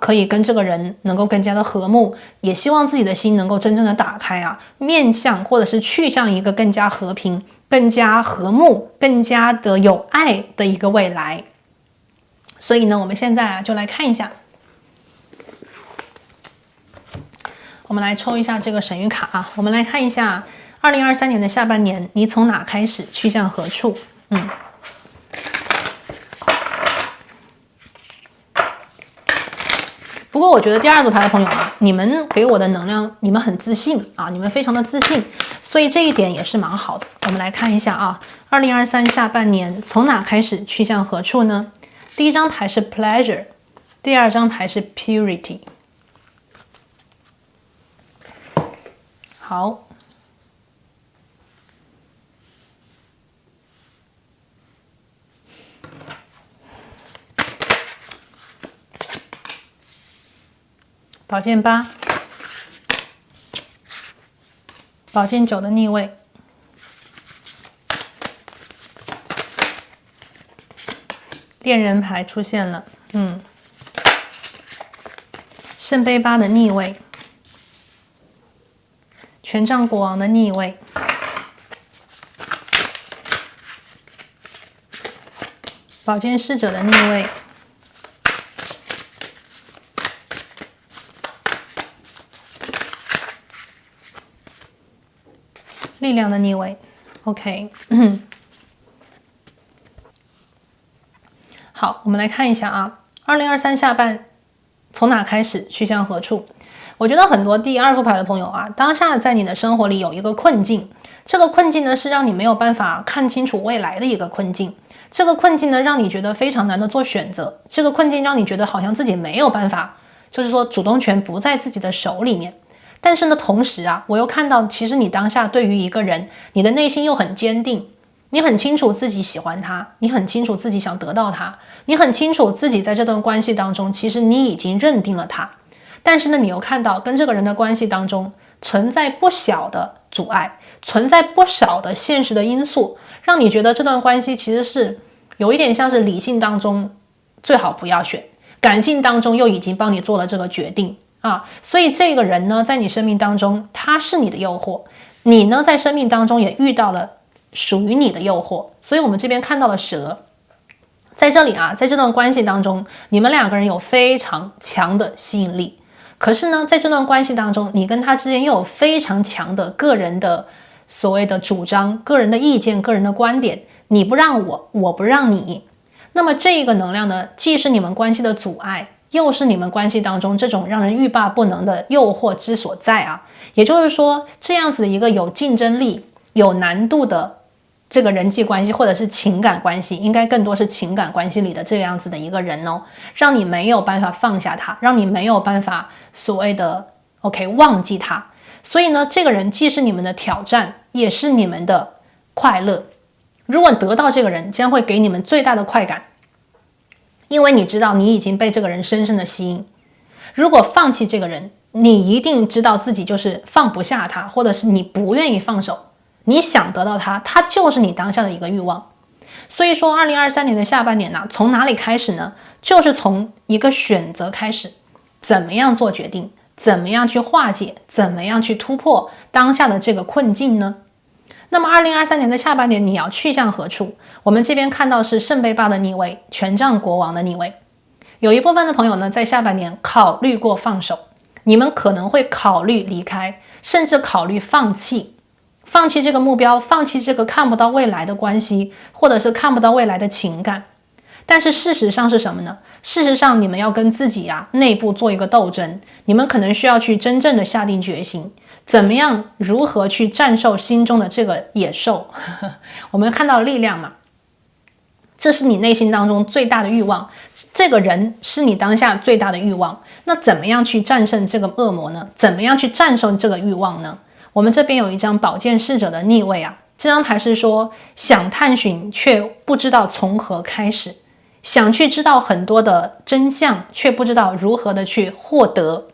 可以跟这个人能够更加的和睦，也希望自己的心能够真正的打开啊，面向或者是去向一个更加和平、更加和睦、更加的有爱的一个未来。所以呢我们现在就来看一下，我们来抽一下这个神谕卡啊，我们来看一下2023年的下半年你从哪开始，去向何处。不过我觉得第二组牌的朋友啊，你们给我的能量，你们很自信啊，你们非常的自信，所以这一点也是蛮好的。我们来看一下啊，2023下半年从哪开始去向何处呢？第一张牌是 pleasure， 第二张牌是 purity。好。宝剑8，宝剑9的逆位，恋人牌出现了，圣杯8的逆位，权杖国王的逆位，宝剑侍者的逆位。力量的逆位 ，OK， 好，我们来看一下啊，2023下半从哪开始去向何处？我觉得很多第二副牌的朋友啊，当下在你的生活里有一个困境，这个困境呢是让你没有办法看清楚未来的一个困境，这个困境呢让你觉得非常难的做选择，这个困境让你觉得好像自己没有办法，就是说主动权不在自己的手里面。但是呢，同时啊，我又看到，其实你当下对于一个人，你的内心又很坚定，你很清楚自己喜欢他，你很清楚自己想得到他，你很清楚自己在这段关系当中，其实你已经认定了他。但是呢，你又看到跟这个人的关系当中存在不小的阻碍，存在不少的现实的因素，让你觉得这段关系其实是有一点像是理性当中最好不要选，感性当中又已经帮你做了这个决定。所以这个人呢，在你生命当中，他是你的诱惑，你呢，在生命当中也遇到了属于你的诱惑。所以我们这边看到了蛇，在这里啊，在这段关系当中，你们两个人有非常强的吸引力，可是呢，在这段关系当中，你跟他之间又有非常强的个人的所谓的主张、个人的意见、个人的观点，你不让我，我不让你。那么这个能量呢，既是你们关系的阻碍，又是你们关系当中这种让人欲罢不能的诱惑之所在啊。也就是说，这样子的一个有竞争力、有难度的这个人际关系，或者是情感关系，应该更多是情感关系里的这样子的一个人哦，让你没有办法放下他，让你没有办法所谓的 OK 忘记他。所以呢，这个人既是你们的挑战，也是你们的快乐。如果得到这个人，将会给你们最大的快感，因为你知道你已经被这个人深深的吸引。如果放弃这个人，你一定知道自己就是放不下他，或者是你不愿意放手，你想得到他，他就是你当下的一个欲望。所以说2023年的下半年呢，从哪里开始呢？就是从一个选择开始，怎么样做决定，怎么样去化解，怎么样去突破当下的这个困境呢？那么2023年的下半年你要去向何处？我们这边看到是圣杯8的逆位，权杖国王的逆位。有一部分的朋友呢，在下半年考虑过放手，你们可能会考虑离开，甚至考虑放弃这个目标，放弃这个看不到未来的关系，或者是看不到未来的情感。但是事实上是什么呢？事实上你们要跟自己内部做一个斗争，你们可能需要去真正的下定决心，怎么样如何去战胜心中的这个野兽我们看到力量嘛，这是你内心当中最大的欲望，这个人是你当下最大的欲望。那怎么样去战胜这个恶魔呢？怎么样去战胜这个欲望呢？我们这边有一张宝剑侍者的逆位这张牌是说想探寻却不知道从何开始，想去知道很多的真相，却不知道如何的去获得。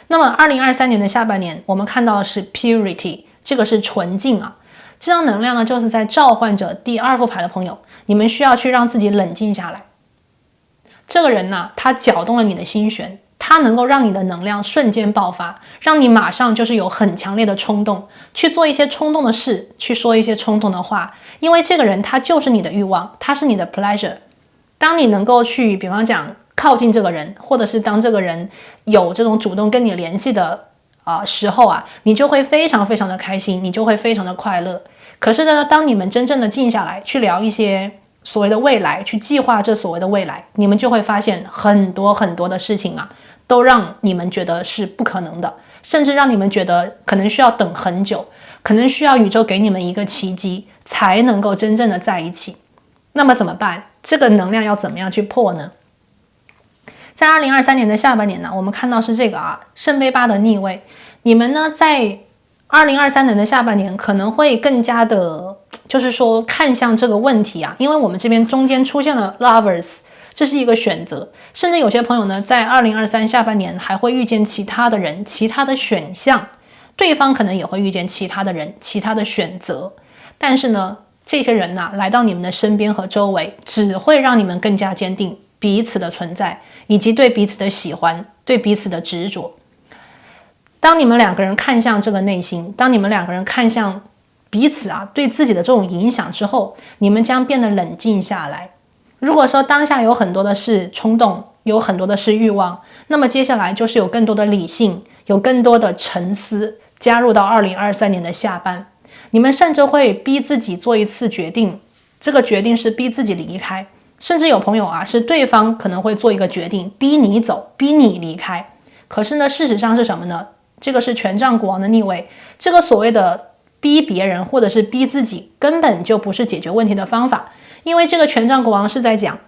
那么2023年的下半年，我们看到的是 purity， 这个是纯净这张能量呢，就是在召唤着第二副牌的朋友，你们需要去让自己冷静下来。这个人呢，他搅动了你的心弦，他能够让你的能量瞬间爆发，让你马上就是有很强烈的冲动，去做一些冲动的事，去说一些冲动的话。因为这个人他就是你的欲望，他是你的 pleasure。当你能够去比方讲靠近这个人，或者是当这个人有这种主动跟你联系的时候你就会非常非常的开心，你就会非常的快乐。可是呢，当你们真正的静下来去聊一些所谓的未来，去计划这所谓的未来，你们就会发现很多很多的事情都让你们觉得是不可能的，甚至让你们觉得可能需要等很久，可能需要宇宙给你们一个奇迹才能够真正的在一起。那么怎么办？这个能量要怎么样去破呢？在2023年的下半年呢，我们看到是这个圣杯八的逆位。你们呢在2023年的下半年可能会更加的就是说看向这个问题因为我们这边中间出现了 Lovers， 这是一个选择，甚至有些朋友呢在2023下半年还会遇见其他的人，其他的选项，对方可能也会遇见其他的人，其他的选择，但是呢这些人来到你们的身边和周围，只会让你们更加坚定彼此的存在，以及对彼此的喜欢，对彼此的执着。当你们两个人看向这个内心，当你们两个人看向彼此对自己的这种影响之后，你们将变得冷静下来。如果说当下有很多的是冲动，有很多的是欲望，那么接下来就是有更多的理性，有更多的沉思加入到2023年的下半。你们甚至会逼自己做一次决定，这个决定是逼自己离开，甚至有朋友是对方可能会做一个决定逼你走，逼你离开。可是呢事实上是什么呢？这个是权杖国王的逆位，这个所谓的逼别人或者是逼自己根本就不是解决问题的方法。因为这个权杖国王是在讲，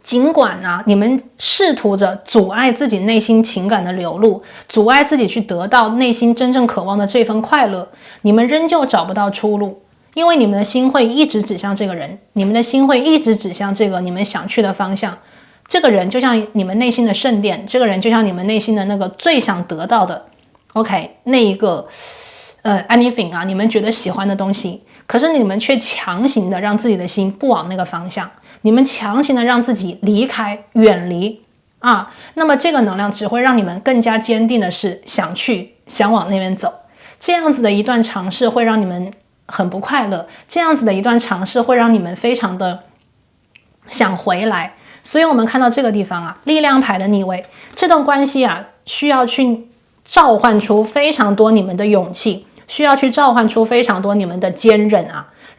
尽管你们试图着阻碍自己内心情感的流露，阻碍自己去得到内心真正渴望的这份快乐，你们仍旧找不到出路。因为你们的心会一直指向这个人，你们的心会一直指向这个你们想去的方向。这个人就像你们内心的圣殿，这个人就像你们内心的那个最想得到的 OK 那一个anything 你们觉得喜欢的东西，可是你们却强行的让自己的心不往那个方向，你们强行的让自己离开远离那么这个能量只会让你们更加坚定的是想往那边走。这样子的一段尝试会让你们很不快乐，这样子的一段尝试会让你们非常的想回来。所以我们看到这个地方力量牌的逆位，这段关系需要去召唤出非常多你们的勇气，需要去召唤出非常多你们的坚韧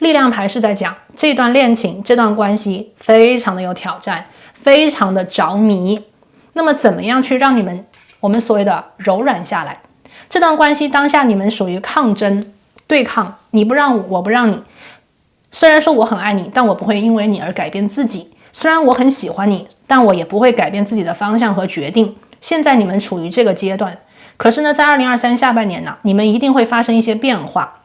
力量牌是在讲这段恋情，这段关系非常的有挑战，非常的着迷。那么怎么样去让你们我们所谓的柔软下来？这段关系当下你们属于抗争对抗，你不让我不让你，虽然说我很爱你，但我不会因为你而改变自己，虽然我很喜欢你，但我也不会改变自己的方向和决定。现在你们处于这个阶段，可是呢在2023下半年你们一定会发生一些变化。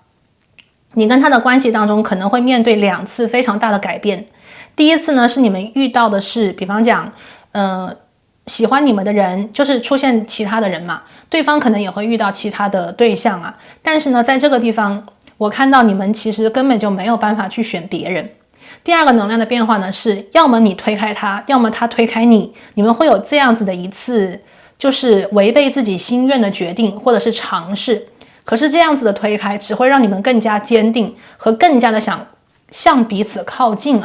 你跟他的关系当中可能会面对2次非常大的改变。第一次呢是你们遇到的是比方讲喜欢你们的人，就是出现其他的人嘛，对方可能也会遇到其他的对象但是呢在这个地方我看到你们其实根本就没有办法去选别人。第二个能量的变化呢是要么你推开他，要么他推开你，你们会有这样子的一次就是违背自己心愿的决定或者是尝试。可是这样子的推开只会让你们更加坚定和更加的想向彼此靠近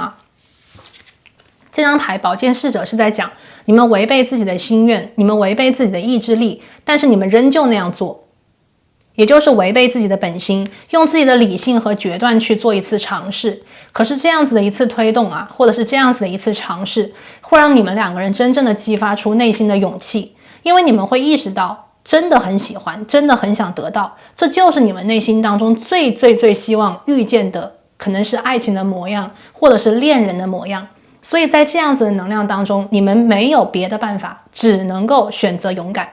这张牌宝剑侍者是在讲你们违背自己的心愿，你们违背自己的意志力，但是你们仍旧那样做，也就是违背自己的本心，用自己的理性和决断去做一次尝试。可是这样子的一次推动或者是这样子的一次尝试，会让你们两个人真正的激发出内心的勇气，因为你们会意识到真的很喜欢，真的很想得到，这就是你们内心当中最最最希望遇见的，可能是爱情的模样，或者是恋人的模样。所以在这样子的能量当中，你们没有别的办法，只能够选择勇敢。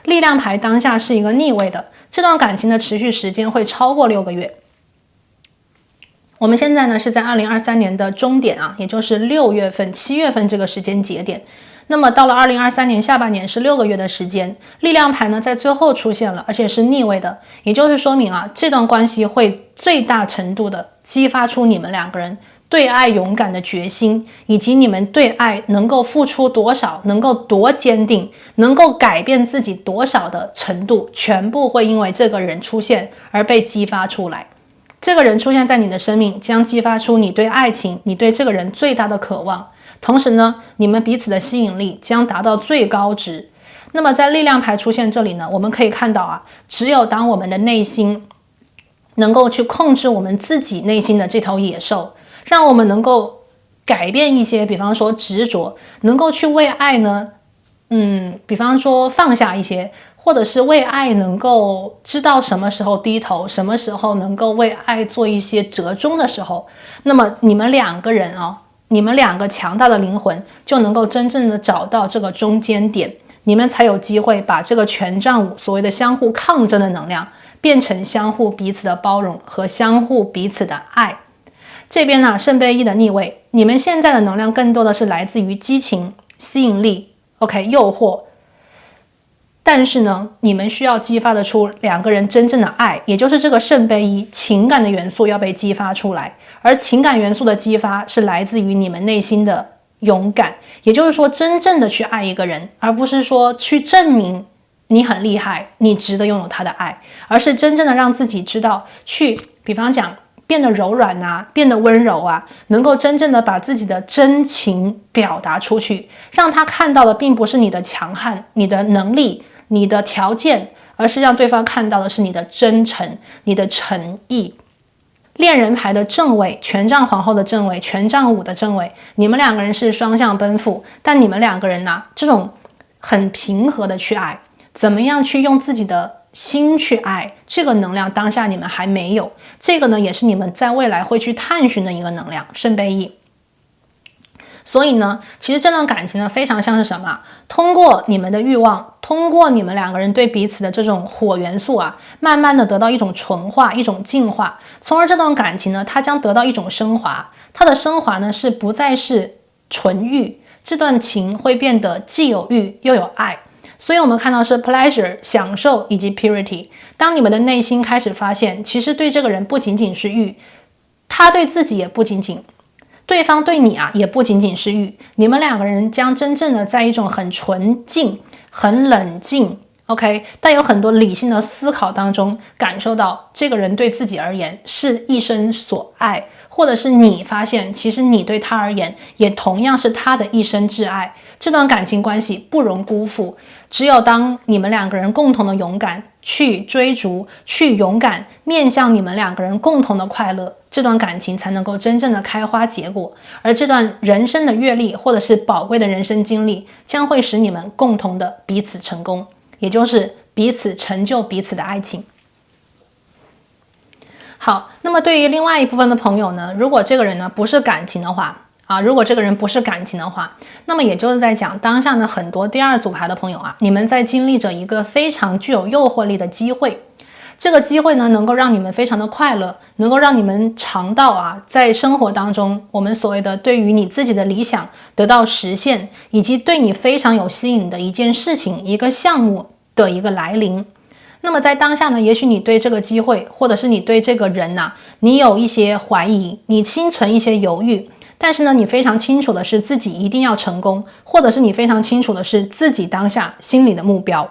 力量牌当下是一个逆位的，这段感情的持续时间会超过6个月。我们现在呢是在2023年的终点也就是6月份、7月份这个时间节点。那么到了2023年下半年是6个月的时间，力量牌呢在最后出现了，而且是逆位的，也就是说明这段关系会最大程度的激发出你们两个人对爱勇敢的决心，以及你们对爱能够付出多少，能够多坚定，能够改变自己多少的程度，全部会因为这个人出现而被激发出来。这个人出现在你的生命，将激发出你对爱情，你对这个人最大的渴望，同时呢你们彼此的吸引力将达到最高值。那么在力量牌出现这里呢，我们可以看到只有当我们的内心能够去控制我们自己内心的这头野兽，让我们能够改变一些比方说执着，能够去为爱呢比方说放下一些，或者是为爱能够知道什么时候低头，什么时候能够为爱做一些折中的时候，那么你们两个人你们两个强大的灵魂就能够真正的找到这个中间点，你们才有机会把这个权杖五所谓的相互抗争的能量变成相互彼此的包容和相互彼此的爱。这边呢，圣杯一的逆位，你们现在的能量更多的是来自于激情、吸引力诱惑，但是呢，你们需要激发得出两个人真正的爱，也就是这个圣杯一情感的元素要被激发出来，而情感元素的激发是来自于你们内心的勇敢，也就是说真正的去爱一个人，而不是说去证明你很厉害，你值得拥有他的爱，而是真正的让自己知道去，比方讲变得柔软啊，变得温柔啊，能够真正的把自己的真情表达出去，让他看到的并不是你的强悍、你的能力、你的条件，而是让对方看到的是你的真诚、你的诚意。恋人牌的正位，权杖皇后的正位，权杖五的正位，你们两个人是双向奔赴，但你们两个人这种很平和的去爱，怎么样去用自己的心去爱，这个能量当下你们还没有，这个呢也是你们在未来会去探寻的一个能量，圣杯一。所以呢，其实这段感情呢非常像是什么？通过你们的欲望，通过你们两个人对彼此的这种火元素慢慢的得到一种纯化，一种净化，从而这段感情呢，它将得到一种升华。它的升华呢是不再是纯欲，这段情会变得既有欲又有爱。所以我们看到是 pleasure 享受以及 purity。 当你们的内心开始发现，其实对这个人不仅仅是欲，他对自己也不仅仅，对方对你也不仅仅是欲，你们两个人将真正的在一种很纯净、很冷静带有很多理性的思考当中，感受到这个人对自己而言是一生所爱，或者是你发现其实你对他而言也同样是他的一生挚爱。这段感情关系不容辜负，只有当你们两个人共同的勇敢去追逐，去勇敢面向你们两个人共同的快乐，这段感情才能够真正的开花结果。而这段人生的阅历或者是宝贵的人生经历，将会使你们共同的彼此成功，也就是彼此成就彼此的爱情。好，那么对于另外一部分的朋友呢，如果这个人呢不是感情的话如果这个人不是感情的话，那么也就是在讲当下呢很多第二组牌的朋友你们在经历着一个非常具有诱惑力的机会。这个机会呢能够让你们非常的快乐，能够让你们尝到在生活当中我们所谓的对于你自己的理想得到实现，以及对你非常有吸引的一件事情、一个项目的一个来临。那么在当下呢，也许你对这个机会，或者是你对这个人你有一些怀疑，你心存一些犹豫，但是呢，你非常清楚的是自己一定要成功，或者是你非常清楚的是自己当下心里的目标。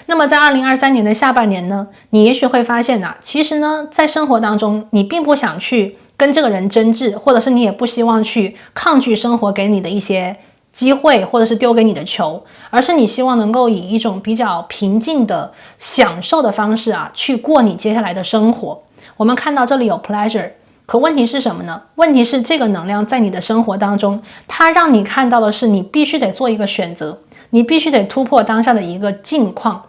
那么在2023年的下半年呢，你也许会发现其实呢，在生活当中，你并不想去跟这个人争执，或者是你也不希望去抗拒生活给你的一些机会，或者是丢给你的球，而是你希望能够以一种比较平静的享受的方式去过你接下来的生活。我们看到这里有 pleasure， 可问题是什么呢？问题是这个能量在你的生活当中，它让你看到的是你必须得做一个选择，你必须得突破当下的一个境况。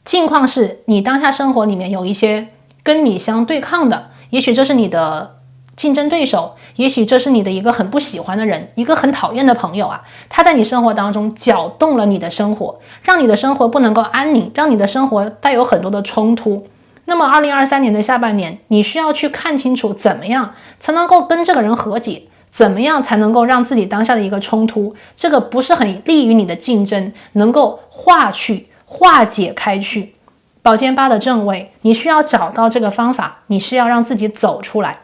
境况是你当下生活里面有一些跟你相对抗的，也许这是你的竞争对手，也许这是你的一个很不喜欢的人，一个很讨厌的朋友他在你生活当中搅动了你的生活，让你的生活不能够安宁，让你的生活带有很多的冲突。那么2023年的下半年，你需要去看清楚怎么样才能够跟这个人和解，怎么样才能够让自己当下的一个冲突，这个不是很利于你的竞争，能够化解开去。宝剑八的正位，你需要找到这个方法，你是要让自己走出来。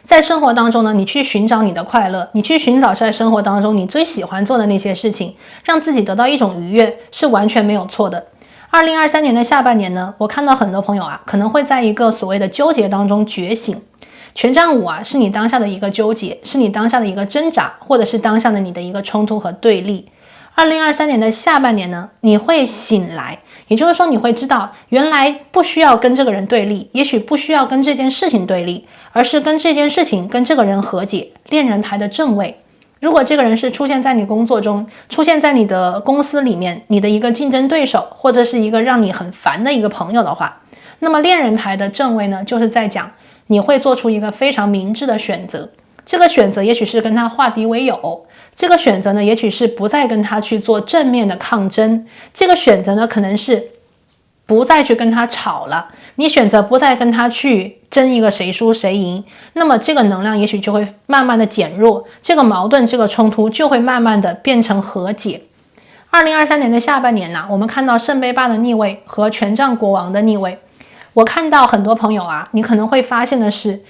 在生活当中呢，你去寻找你的快乐，你去寻找在生活当中你最喜欢做的那些事情，让自己得到一种愉悦，是完全没有错的。2023年的下半年呢，我看到很多朋友可能会在一个所谓的纠结当中觉醒。权杖五是你当下的一个纠结，是你当下的一个挣扎，或者是当下的你的一个冲突和对立。2023年的下半年呢，你会醒来，也就是说你会知道原来不需要跟这个人对立，也许不需要跟这件事情对立，而是跟这件事情跟这个人和解。恋人牌的正位，如果这个人是出现在你工作中，出现在你的公司里面，你的一个竞争对手，或者是一个让你很烦的一个朋友的话，那么恋人牌的正位呢，就是在讲你会做出一个非常明智的选择。这个选择也许是跟他化敌为友，这个选择呢，也许是不再跟他去做正面的抗争，这个选择呢，可能是不再去跟他吵了，你选择不再跟他去争一个谁输谁赢，那么这个能量也许就会慢慢的减弱，这个矛盾这个冲突就会慢慢的变成和解。2023年的下半年呢，我们看到圣杯八的逆位和权杖国王的逆位，我看到很多朋友啊，你可能会发现的是，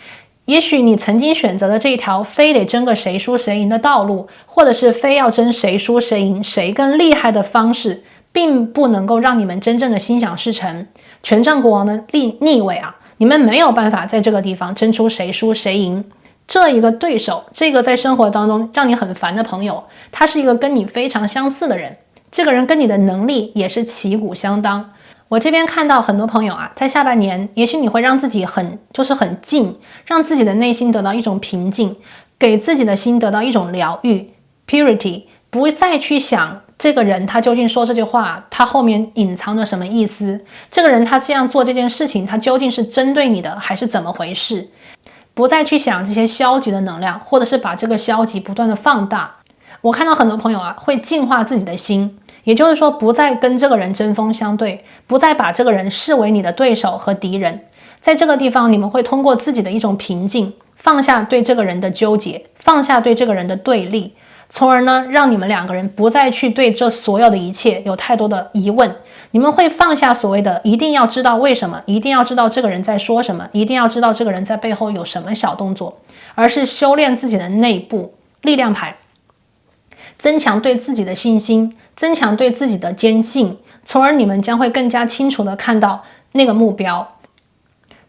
也许你曾经选择的这一条非得争个谁输谁赢的道路，或者是非要争谁输谁赢谁更厉害的方式，并不能够让你们真正的心想事成。权杖国王的逆位啊，你们没有办法在这个地方争出谁输谁赢。这一个对手，这个在生活当中让你很烦的朋友，他是一个跟你非常相似的人，这个人跟你的能力也是旗鼓相当。我这边看到很多朋友啊，在下半年，也许你会让自己很静，让自己的内心得到一种平静，给自己的心得到一种疗愈 purity， 不会再去想这个人他究竟说这句话，他后面隐藏着什么意思，这个人他这样做这件事情，他究竟是针对你的还是怎么回事，不再去想这些消极的能量，或者是把这个消极不断的放大。我看到很多朋友啊，会净化自己的心，也就是说，不再跟这个人针锋相对，不再把这个人视为你的对手和敌人。在这个地方，你们会通过自己的一种平静，放下对这个人的纠结，放下对这个人的对立，从而呢，让你们两个人不再去对这所有的一切有太多的疑问。你们会放下所谓的一定要知道为什么，一定要知道这个人在说什么，一定要知道这个人在背后有什么小动作，而是修炼自己的内部力量牌，增强对自己的信心，增强对自己的坚信，从而你们将会更加清楚地看到那个目标。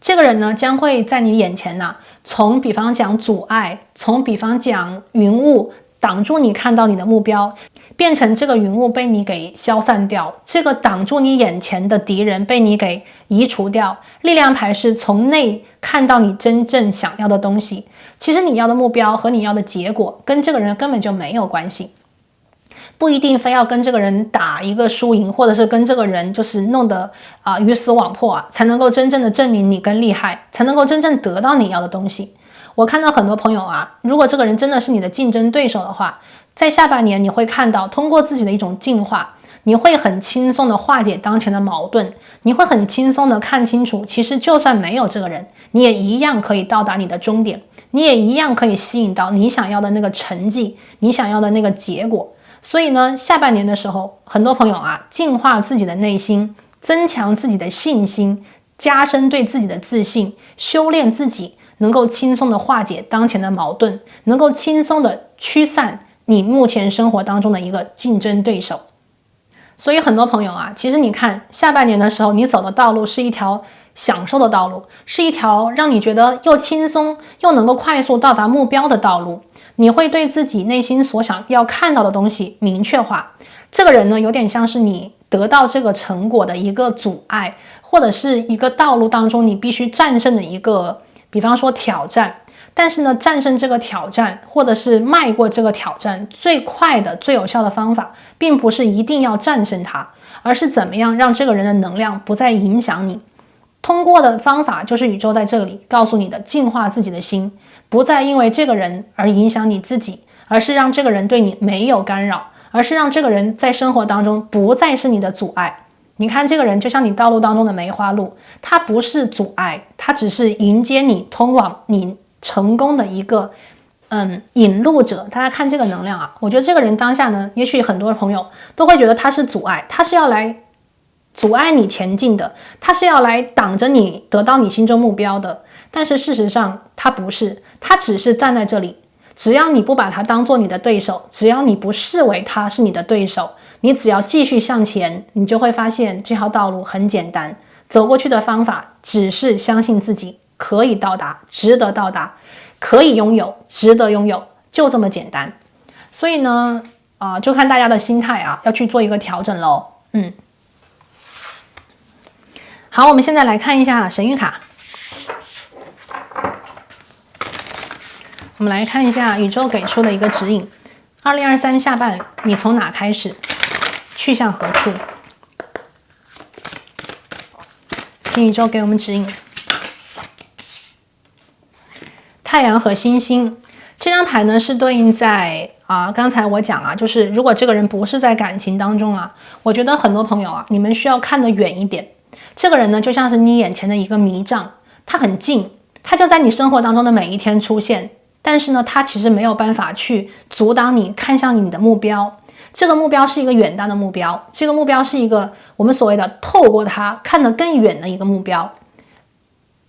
这个人呢，将会在你眼前呢，从比方讲阻碍，从比方讲云雾挡住你看到你的目标，变成这个云雾被你给消散掉，这个挡住你眼前的敌人被你给移除掉。力量牌是从内看到你真正想要的东西，其实你要的目标和你要的结果跟这个人根本就没有关系，不一定非要跟这个人打一个输赢，或者是跟这个人就是弄得鱼死网破啊，才能够真正的证明你更厉害，才能够真正得到你要的东西。我看到很多朋友啊，如果这个人真的是你的竞争对手的话，在下半年你会看到通过自己的一种进化，你会很轻松的化解当前的矛盾，你会很轻松的看清楚，其实就算没有这个人，你也一样可以到达你的终点，你也一样可以吸引到你想要的那个成绩，你想要的那个结果。所以呢，下半年的时候，很多朋友啊，净化自己的内心，增强自己的信心，加深对自己的自信，修炼自己，能够轻松的化解当前的矛盾，能够轻松的驱散你目前生活当中的一个竞争对手。所以很多朋友啊，其实你看下半年的时候，你走的道路是一条享受的道路，是一条让你觉得又轻松又能够快速到达目标的道路。你会对自己内心所想要看到的东西明确化。这个人呢，有点像是你得到这个成果的一个阻碍，或者是一个道路当中你必须战胜的一个，比方说挑战。但是呢，战胜这个挑战，或者是迈过这个挑战，最快的最有效的方法，并不是一定要战胜它，而是怎么样让这个人的能量不再影响你。通过的方法就是宇宙在这里告诉你的，净化自己的心，不再因为这个人而影响你自己，而是让这个人对你没有干扰，而是让这个人在生活当中不再是你的阻碍。你看这个人就像你道路当中的梅花鹿，他不是阻碍，他只是迎接你通往你成功的一个引路者。大家看这个能量啊，我觉得这个人当下呢，也许很多朋友都会觉得他是阻碍，他是要来阻碍你前进的，他是要来挡着你得到你心中目标的。但是事实上他不是，他只是站在这里，只要你不把他当做你的对手，只要你不视为他是你的对手，你只要继续向前，你就会发现这条道路很简单，走过去的方法只是相信自己可以到达，值得到达，可以拥有，值得拥有，就这么简单。所以呢就看大家的心态啊，要去做一个调整咯。好，我们现在来看一下神谕卡。我们来看一下宇宙给出的一个指引。2023下半你从哪开始，去向何处？请宇宙给我们指引。太阳和星星这张牌呢，是对应在刚才我讲就是如果这个人不是在感情当中我觉得很多朋友你们需要看得远一点。这个人呢，就像是你眼前的一个迷障，他很近，他就在你生活当中的每一天出现，但是呢，他其实没有办法去阻挡你看向你的目标。这个目标是一个远大的目标，这个目标是一个我们所谓的透过它看得更远的一个目标。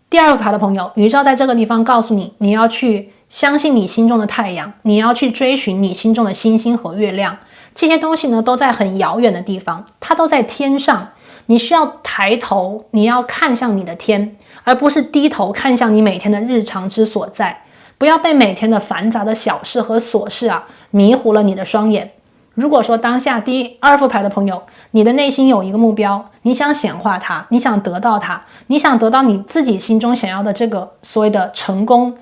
第二个牌的朋友，宇宙在这个地方告诉你，你要去相信你心中的太阳，你要去追寻你心中的星星和月亮。这些东西呢，都在很遥远的地方，它都在天上。你需要抬头，你要看向你的天，而不是低头看向你每天的日常之所在。不要被每天的繁杂的小事和琐事迷糊了你的双眼。如果说当下第二副牌的朋友，你的内心有一个目标，你想显化它，你想得到它，你想得到你自己心中想要的这个所谓的成功，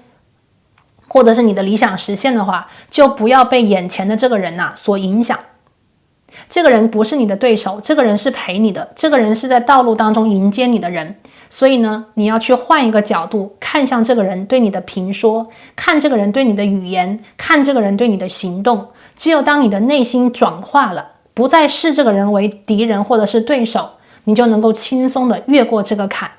或者是你的理想实现的话，就不要被眼前的这个人所影响。这个人不是你的对手，这个人是陪你的，这个人是在道路当中迎接你的人。所以呢，你要去换一个角度看向这个人对你的评说，看这个人对你的语言，看这个人对你的行动。只有当你的内心转化了，不再视这个人为敌人或者是对手，你就能够轻松的越过这个坎，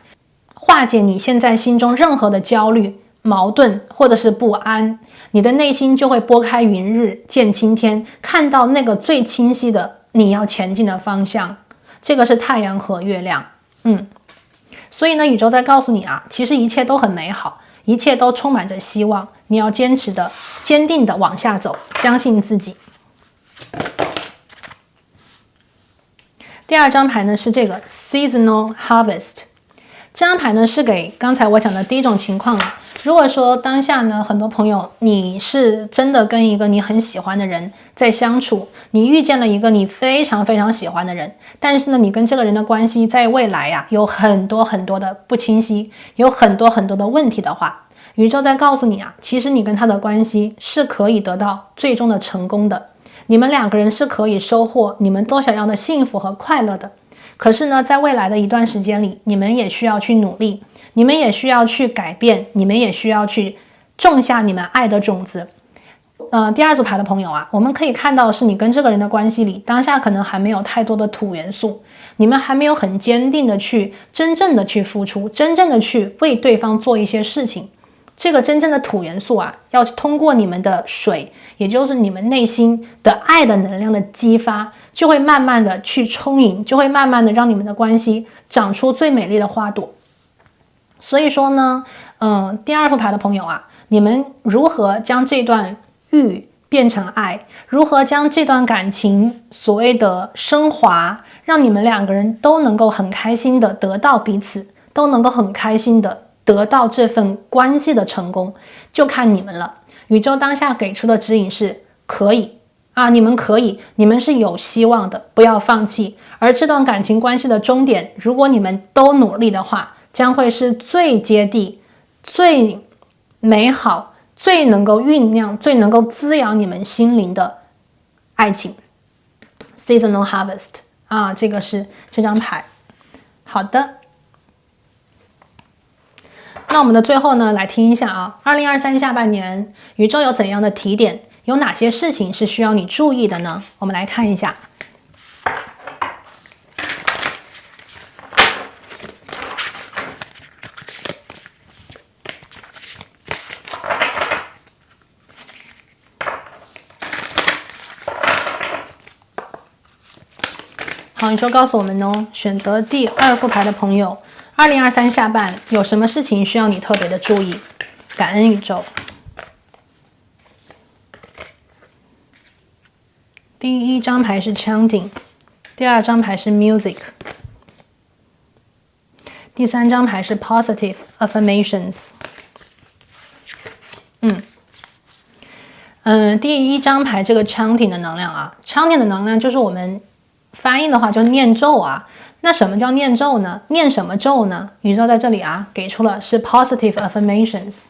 化解你现在心中任何的焦虑、矛盾或者是不安。你的内心就会拨开云日见青天，看到那个最清晰的你要前进的方向。这个是太阳和月亮。所以呢，宇宙在告诉你其实一切都很美好，一切都充满着希望，你要坚持的、坚定的往下走，相信自己。第二张牌呢是这个 Seasonal Harvest， 这张牌呢是给刚才我讲的第一种情况。如果说当下呢，很多朋友你是真的跟一个你很喜欢的人在相处，你遇见了一个你非常非常喜欢的人，但是呢，你跟这个人的关系在未来有很多很多的不清晰，有很多很多的问题的话，宇宙在告诉你其实你跟他的关系是可以得到最终的成功的，你们两个人是可以收获你们都想要的幸福和快乐的。可是呢，在未来的一段时间里，你们也需要去努力，你们也需要去改变，你们也需要去种下你们爱的种子。第二组牌的朋友我们可以看到是你跟这个人的关系里，当下可能还没有太多的土元素，你们还没有很坚定的去真正的去付出，真正的去为对方做一些事情。这个真正的土元素要通过你们的水，也就是你们内心的爱的能量的激发，就会慢慢的去充盈，就会慢慢的让你们的关系长出最美丽的花朵。所以说呢，第二副牌的朋友你们如何将这段欲变成爱，如何将这段感情所谓的升华，让你们两个人都能够很开心的得到彼此，都能够很开心的得到这份关系的成功，就看你们了。宇宙当下给出的指引是可以你们可以，你们是有希望的，不要放弃。而这段感情关系的终点，如果你们都努力的话，将会是最接地、最美好、最能够酝酿、最能够滋养你们心灵的爱情。 Seasonal Harvest 这个是这张牌。好的，那我们的最后呢，来听一下2023下半年宇宙有怎样的提点，有哪些事情是需要你注意的呢？我们来看一下。好，宇宙告诉我们选择第二副牌的朋友，2023下半有什么事情需要你特别的注意？感恩宇宙。第一张牌是 Chanting， 第二张牌是 Music， 第三张牌是 Positive Affirmations。第一张牌这个 Chanting 的能量Chanting 的能量就是我们翻译的话就念咒那什么叫念咒呢？念什么咒呢？宇宙在这里给出了是 positive affirmations。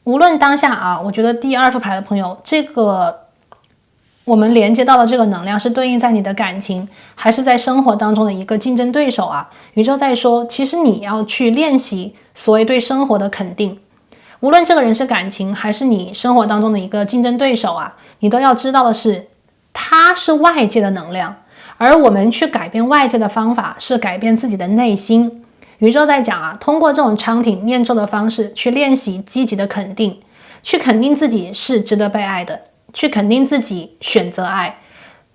无论当下我觉得第二副牌的朋友，这个我们连接到的这个能量是对应在你的感情，还是在生活当中的一个竞争对手啊？宇宙在说，其实你要去练习所谓对生活的肯定，无论这个人是感情还是你生活当中的一个竞争对手啊，你都要知道的是，它是外界的能量，而我们去改变外界的方法是改变自己的内心。宇宙在讲啊，通过这种chanting念咒的方式去练习积极的肯定，去肯定自己是值得被爱的，去肯定自己选择爱，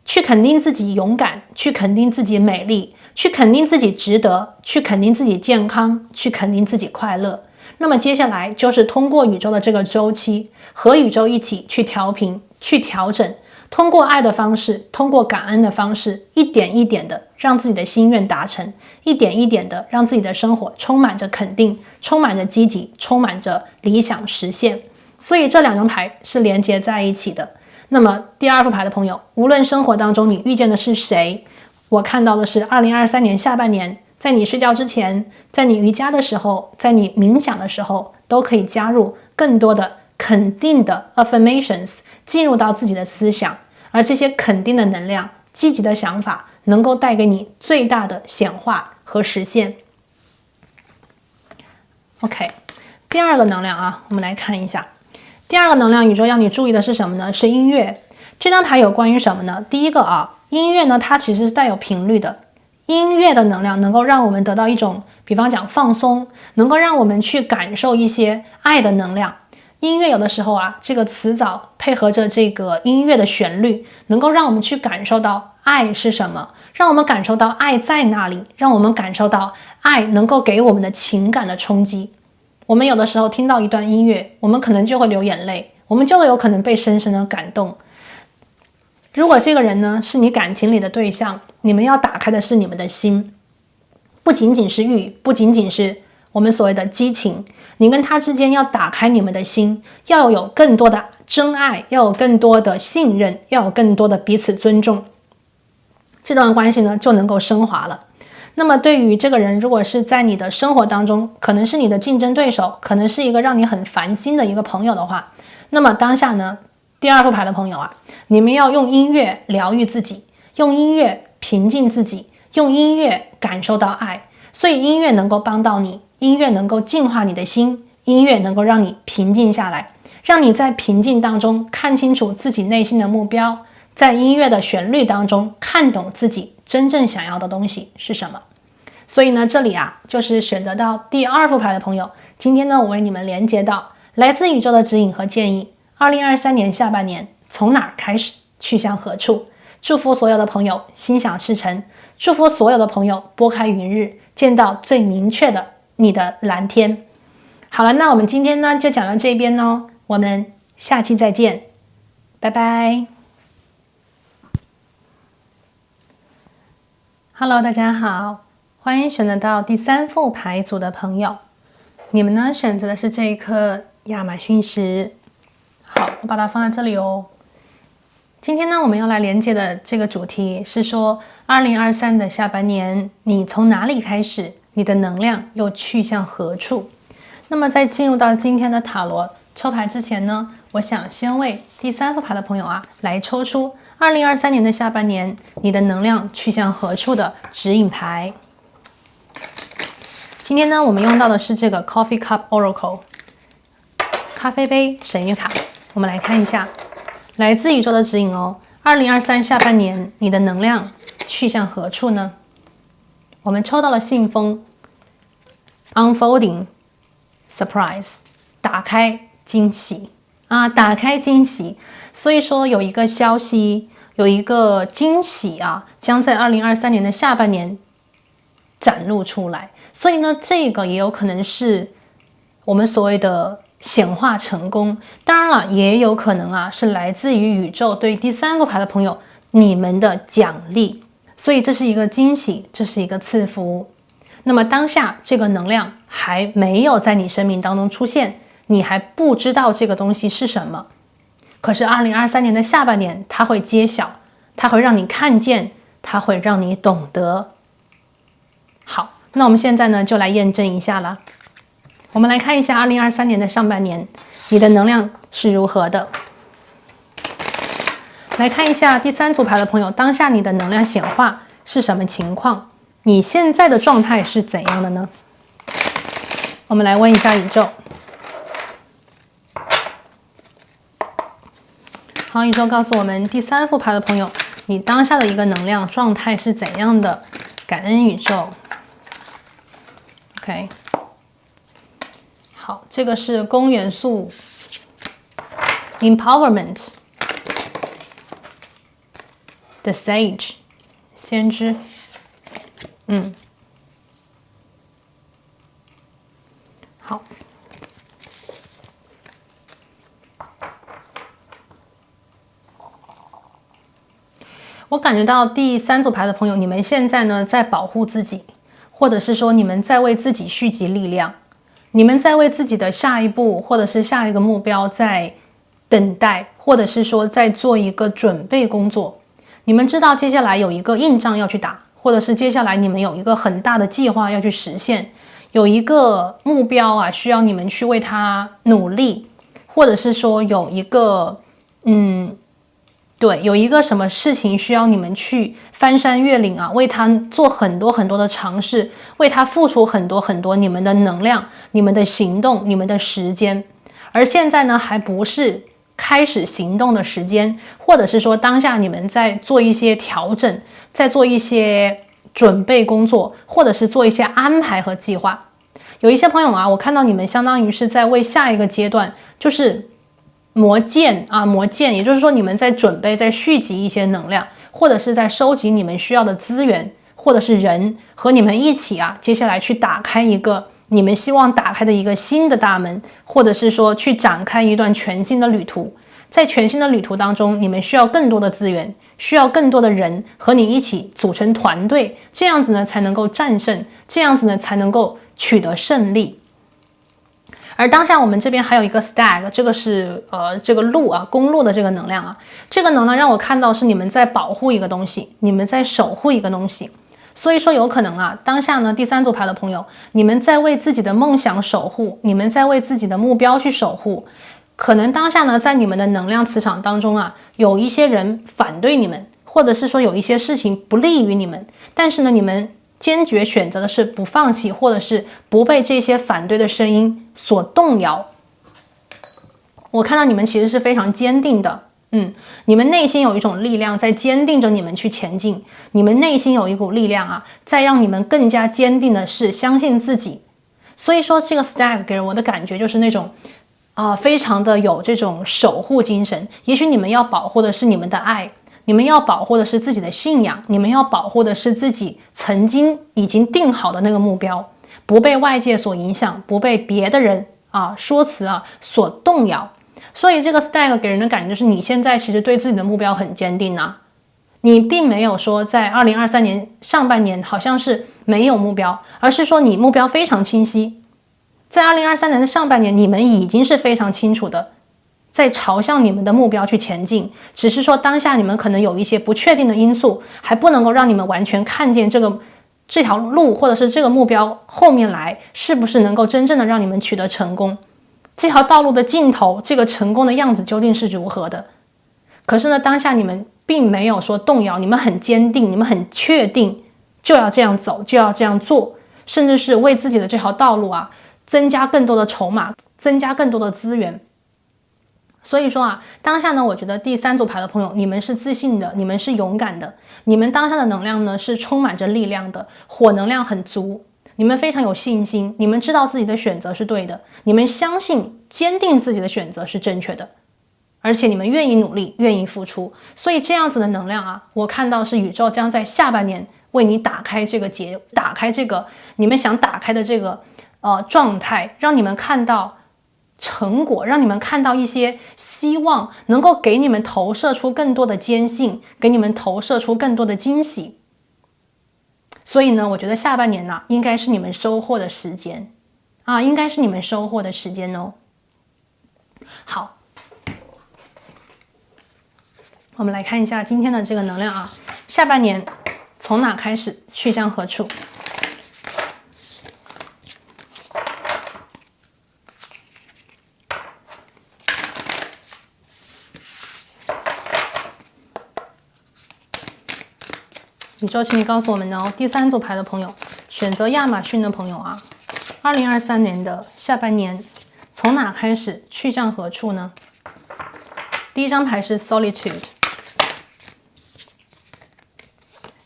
去肯定自己勇敢，去肯定自己美丽，去肯定自己值得，去肯定自己健康，去肯定自己快乐。那么接下来就是通过宇宙的这个周期，和宇宙一起去调频，去调整，通过爱的方式，通过感恩的方式，一点一点的让自己的心愿达成，一点一点的让自己的生活充满着肯定，充满着积极，充满着理想实现。所以这两张牌是连接在一起的。那么第二副牌的朋友，无论生活当中你遇见的是谁，我看到的是2023年下半年，在你睡觉之前，在你瑜伽的时候，在你冥想的时候，都可以加入更多的肯定的 affirmations 进入到自己的思想，而这些肯定的能量，积极的想法能够带给你最大的显化和实现。 OK， 第二个能量啊，我们来看一下。第二个能量宇宙让你注意的是什么呢？是音乐。这张牌有关于什么呢？第一个啊，音乐呢，它其实是带有频率的。音乐的能量能够让我们得到一种，比方讲放松，能够让我们去感受一些爱的能量。音乐有的时候啊，这个词藻配合着这个音乐的旋律，能够让我们去感受到爱是什么，让我们感受到爱在哪里，让我们感受到爱能够给我们的情感的冲击。我们有的时候听到一段音乐，我们可能就会流眼泪，我们就会有可能被深深的感动。如果这个人呢是你感情里的对象，你们要打开的是你们的心，不仅仅是欲，不仅仅是我们所谓的激情，你跟他之间要打开你们的心，要有更多的真爱，要有更多的信任，要有更多的彼此尊重，这段关系呢就能够升华了。那么对于这个人，如果是在你的生活当中，可能是你的竞争对手，可能是一个让你很烦心的一个朋友的话，那么当下呢，第二副牌的朋友啊，你们要用音乐疗愈自己，用音乐平静自己，用音乐感受到爱。所以音乐能够帮到你，音乐能够净化你的心，音乐能够让你平静下来，让你在平静当中看清楚自己内心的目标，在音乐的旋律当中看懂自己真正想要的东西是什么。所以呢，这里啊，就是选择到第二副牌的朋友，今天呢，我为你们连接到来自宇宙的指引和建议。2023年下半年从哪儿开始，去向何处？祝福所有的朋友心想事成，祝福所有的朋友拨开云日，见到最明确的你的蓝天。好了，那我们今天呢就讲到这边哦，我们下期再见，拜拜。Hello， 大家好，欢迎选择到第三副牌组的朋友，你们呢选择的是这一颗亚马逊石。好，我把它放在这里哦。今天呢，我们要来连接的这个主题是说，2023的下半年，你从哪里开始？你的能量又去向何处？那么在进入到今天的塔罗抽牌之前呢，我想先为第三副牌的朋友啊，来抽出2023年的下半年，你的能量去向何处的指引牌。今天呢，我们用到的是这个 Coffee Cup Oracle 咖啡杯神谕卡。我们来看一下来自宇宙的指引哦。2023下半年，你的能量去向何处呢？我们抽到了信封 Unfolding Surprise， 打开惊喜啊，打开惊喜。所以说有一个消息，有一个惊喜啊，将在2023年的下半年展露出来。所以呢，这个也有可能是我们所谓的显化成功，当然了，也有可能啊是来自于宇宙对第三副牌的朋友你们的奖励，所以这是一个惊喜，这是一个赐福。那么当下这个能量还没有在你生命当中出现，你还不知道这个东西是什么，可是2023年的下半年它会揭晓，它会让你看见，它会让你懂得。好，那我们现在呢就来验证一下了。我们来看一下2023年的上半年，你的能量是如何的。来看一下第3组牌的朋友，当下你的能量显化是什么情况？你现在的状态是怎样的呢？我们来问一下宇宙。好，宇宙告诉我们，第3副牌的朋友，你当下的一个能量状态是怎样的？感恩宇宙。OK， 好，这个是公元素 Empowerment The Sage 先知。好，我感觉到第3组牌的朋友，你们现在呢在保护自己，或者是说你们在为自己蓄积力量，你们在为自己的下一步或者是下一个目标在等待，或者是说在做一个准备工作。你们知道接下来有一个硬仗要去打，或者是接下来你们有一个很大的计划要去实现，有一个目标啊需要你们去为它努力，或者是说有一个对，有一个什么事情需要你们去翻山越岭啊，为它做很多很多的尝试，为它付出很多很多你们的能量、你们的行动、你们的时间。而现在呢，还不是开始行动的时间，或者是说当下你们在做一些调整，在做一些准备工作，或者是做一些安排和计划。有一些朋友啊，我看到你们相当于是在为下一个阶段，就是磨剑，也就是说你们在准备，在蓄积一些能量，或者是在收集你们需要的资源，或者是人和你们一起啊，接下来去打开一个你们希望打开的一个新的大门，或者是说去展开一段全新的旅途。在全新的旅途当中，你们需要更多的资源，需要更多的人和你一起组成团队，这样子呢才能够战胜，这样子呢才能够取得胜利。而当下我们这边还有一个 stag， 这个是这个鹿啊，公鹿的这个能量啊，这个能量让我看到是你们在保护一个东西，你们在守护一个东西。所以说有可能啊，当下呢第3组牌的朋友，你们在为自己的梦想守护，你们在为自己的目标去守护。可能当下呢在你们的能量磁场当中啊，有一些人反对你们，或者是说有一些事情不利于你们，但是呢你们坚决选择的是不放弃，或者是不被这些反对的声音所动摇。我看到你们其实是非常坚定的，你们内心有一种力量在坚定着你们去前进，你们内心有一股力量啊，在让你们更加坚定的是相信自己。所以说这个 stag 给人我的感觉就是那种非常的有这种守护精神。也许你们要保护的是你们的爱，你们要保护的是自己的信仰，你们要保护的是自己曾经已经定好的那个目标，不被外界所影响，不被别的人说辞所动摇。所以这个 stag 给人的感觉就是你现在其实对自己的目标很坚定啊，你并没有说在2023年上半年好像是没有目标，而是说你目标非常清晰。在2023年的上半年，你们已经是非常清楚的在朝向你们的目标去前进，只是说当下你们可能有一些不确定的因素，还不能够让你们完全看见这条路或者是这个目标后面来是不是能够真正的让你们取得成功，这条道路的尽头，这个成功的样子究竟是如何的。可是呢，当下你们并没有说动摇，你们很坚定，你们很确定就要这样走，就要这样做，甚至是为自己的这条道路增加更多的筹码，增加更多的资源。所以说当下呢，我觉得第3组牌的朋友，你们是自信的，你们是勇敢的，你们当下的能量呢是充满着力量的，火能量很足，你们非常有信心，你们知道自己的选择是对的，你们相信坚定自己的选择是正确的，而且你们愿意努力，愿意付出。所以这样子的能量我看到是宇宙将在下半年为你打开这个你们想打开的这个状态，让你们看到成果，让你们看到一些希望，能够给你们投射出更多的坚信，给你们投射出更多的惊喜。所以呢，我觉得下半年应该是你们收获的时间应该是你们收获的时间哦。好，我们来看一下今天的这个能量下半年从哪开始，去向何处？宇宙，请你告诉我们哦，第3组牌的朋友，选择亚马逊的朋友啊，2023年的下半年从哪开始，去向何处呢？第1张牌是 Solitude，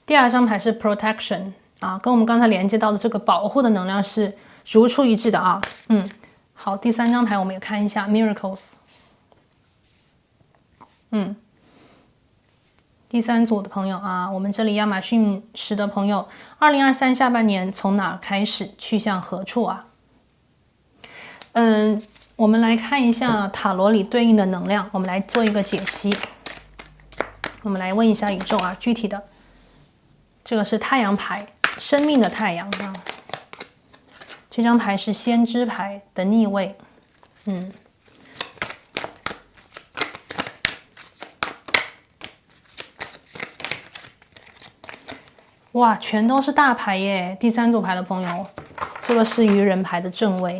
第2张牌是 Protection 啊，跟我们刚才连接到的这个保护的能量是如出一致的啊。好，第3张牌我们也看一下 Miracles。第3组的朋友啊，我们这里亚马逊10的朋友，2023下半年从哪开始，去向何处啊？我们来看一下塔罗里对应的能量，我们来做一个解析。我们来问一下宇宙啊，具体的，这个是太阳牌，生命的太阳啊。这张牌是先知牌的逆位，哇，全都是大牌耶！第3组牌的朋友，这个是愚人牌的正位，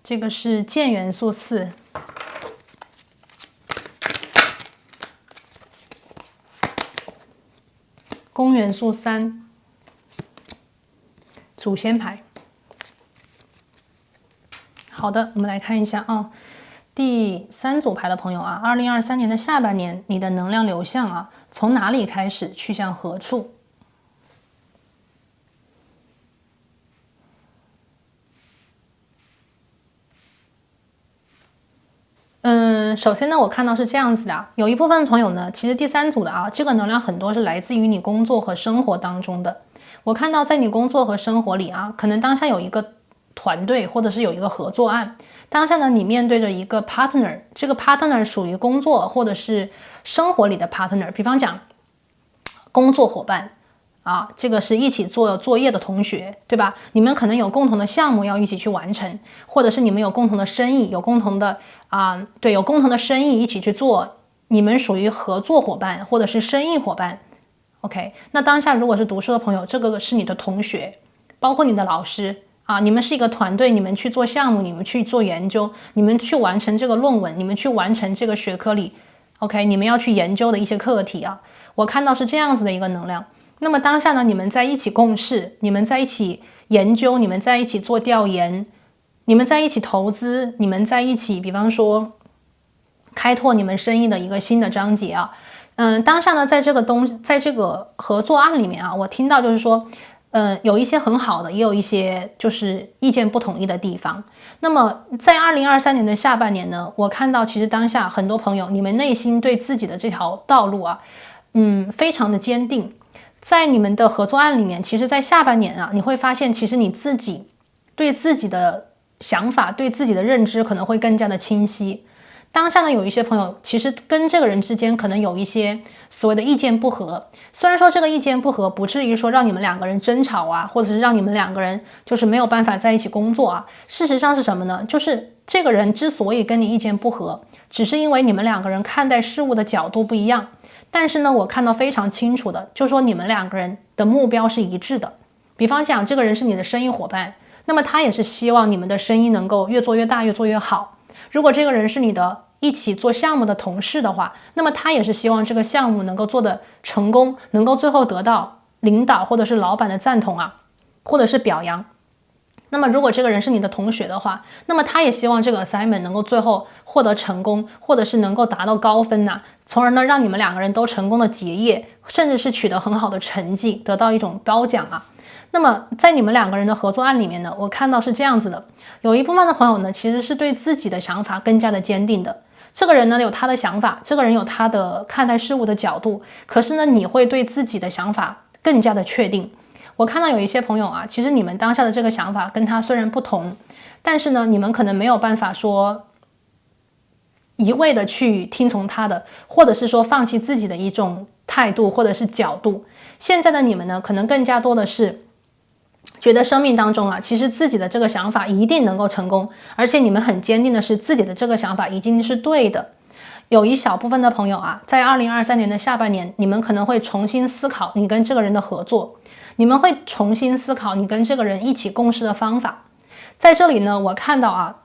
这个是剑元素4，宫元素3，祖先牌。好的，我们来看一下啊，第3组牌的朋友啊，2023年的下半年，你的能量流向啊，从哪里开始，去向何处？首先呢，我看到是这样子的，有一部分朋友呢，其实第3组的啊，这个能量很多是来自于你工作和生活当中的。我看到在你工作和生活里啊，可能当下有一个团队，或者是有一个合作案，当下呢，你面对着一个 partner， 这个 partner 属于工作或者是生活里的 partner， 比方讲工作伙伴啊，这个是一起做作业的同学，对吧？你们可能有共同的项目要一起去完成，或者是你们有共同的生意，有共同的有共同的生意一起去做，你们属于合作伙伴或者是生意伙伴。OK， 那当下如果是读书的朋友，这个是你的同学，包括你的老师啊，你们是一个团队，你们去做项目，你们去做研究，你们去完成这个论文，你们去完成这个学科里 OK， 你们要去研究的一些课题啊，我看到是这样子的一个能量。那么当下呢，你们在一起共事，你们在一起研究，你们在一起做调研，你们在一起投资，你们在一起比方说开拓你们生意的一个新的章节啊。当下呢，在这个合作案里面啊，我听到就是说有一些很好的，也有一些就是意见不统一的地方。那么在2023年的下半年呢，我看到其实当下很多朋友，你们内心对自己的这条道路啊，非常的坚定。在你们的合作案里面，其实在下半年啊，你会发现其实你自己对自己的想法，对自己的认知可能会更加的清晰。当下呢，有一些朋友其实跟这个人之间可能有一些所谓的意见不合，虽然说这个意见不合不至于说让你们两个人争吵啊，或者是让你们两个人就是没有办法在一起工作啊。事实上是什么呢？就是这个人之所以跟你意见不合，只是因为你们两个人看待事物的角度不一样。但是呢，我看到非常清楚的，就是说你们两个人的目标是一致的。比方讲，这个人是你的生意伙伴，那么他也是希望你们的生意能够越做越大，越做越好。如果这个人是你的一起做项目的同事的话，那么他也是希望这个项目能够做得成功，能够最后得到领导或者是老板的赞同啊，或者是表扬。那么如果这个人是你的同学的话，那么他也希望这个 assignment 能够最后获得成功，或者是能够达到高分呐，从而呢让你们两个人都成功的结业，甚至是取得很好的成绩，得到一种褒奖啊。那么在你们两个人的合作案里面呢，我看到是这样子的，有一部分的朋友呢，其实是对自己的想法更加的坚定的。这个人呢有他的想法，这个人有他的看待事物的角度，可是呢你会对自己的想法更加的确定。我看到有一些朋友啊，其实你们当下的这个想法跟他虽然不同，但是呢你们可能没有办法说一味的去听从他的，或者是说放弃自己的一种态度或者是角度。现在的你们呢，可能更加多的是觉得生命当中啊，其实自己的这个想法一定能够成功，而且你们很坚定的是自己的这个想法已经是对的。有一小部分的朋友啊，在2023年的下半年，你们可能会重新思考你跟这个人的合作，你们会重新思考你跟这个人一起共事的方法。在这里呢，我看到啊，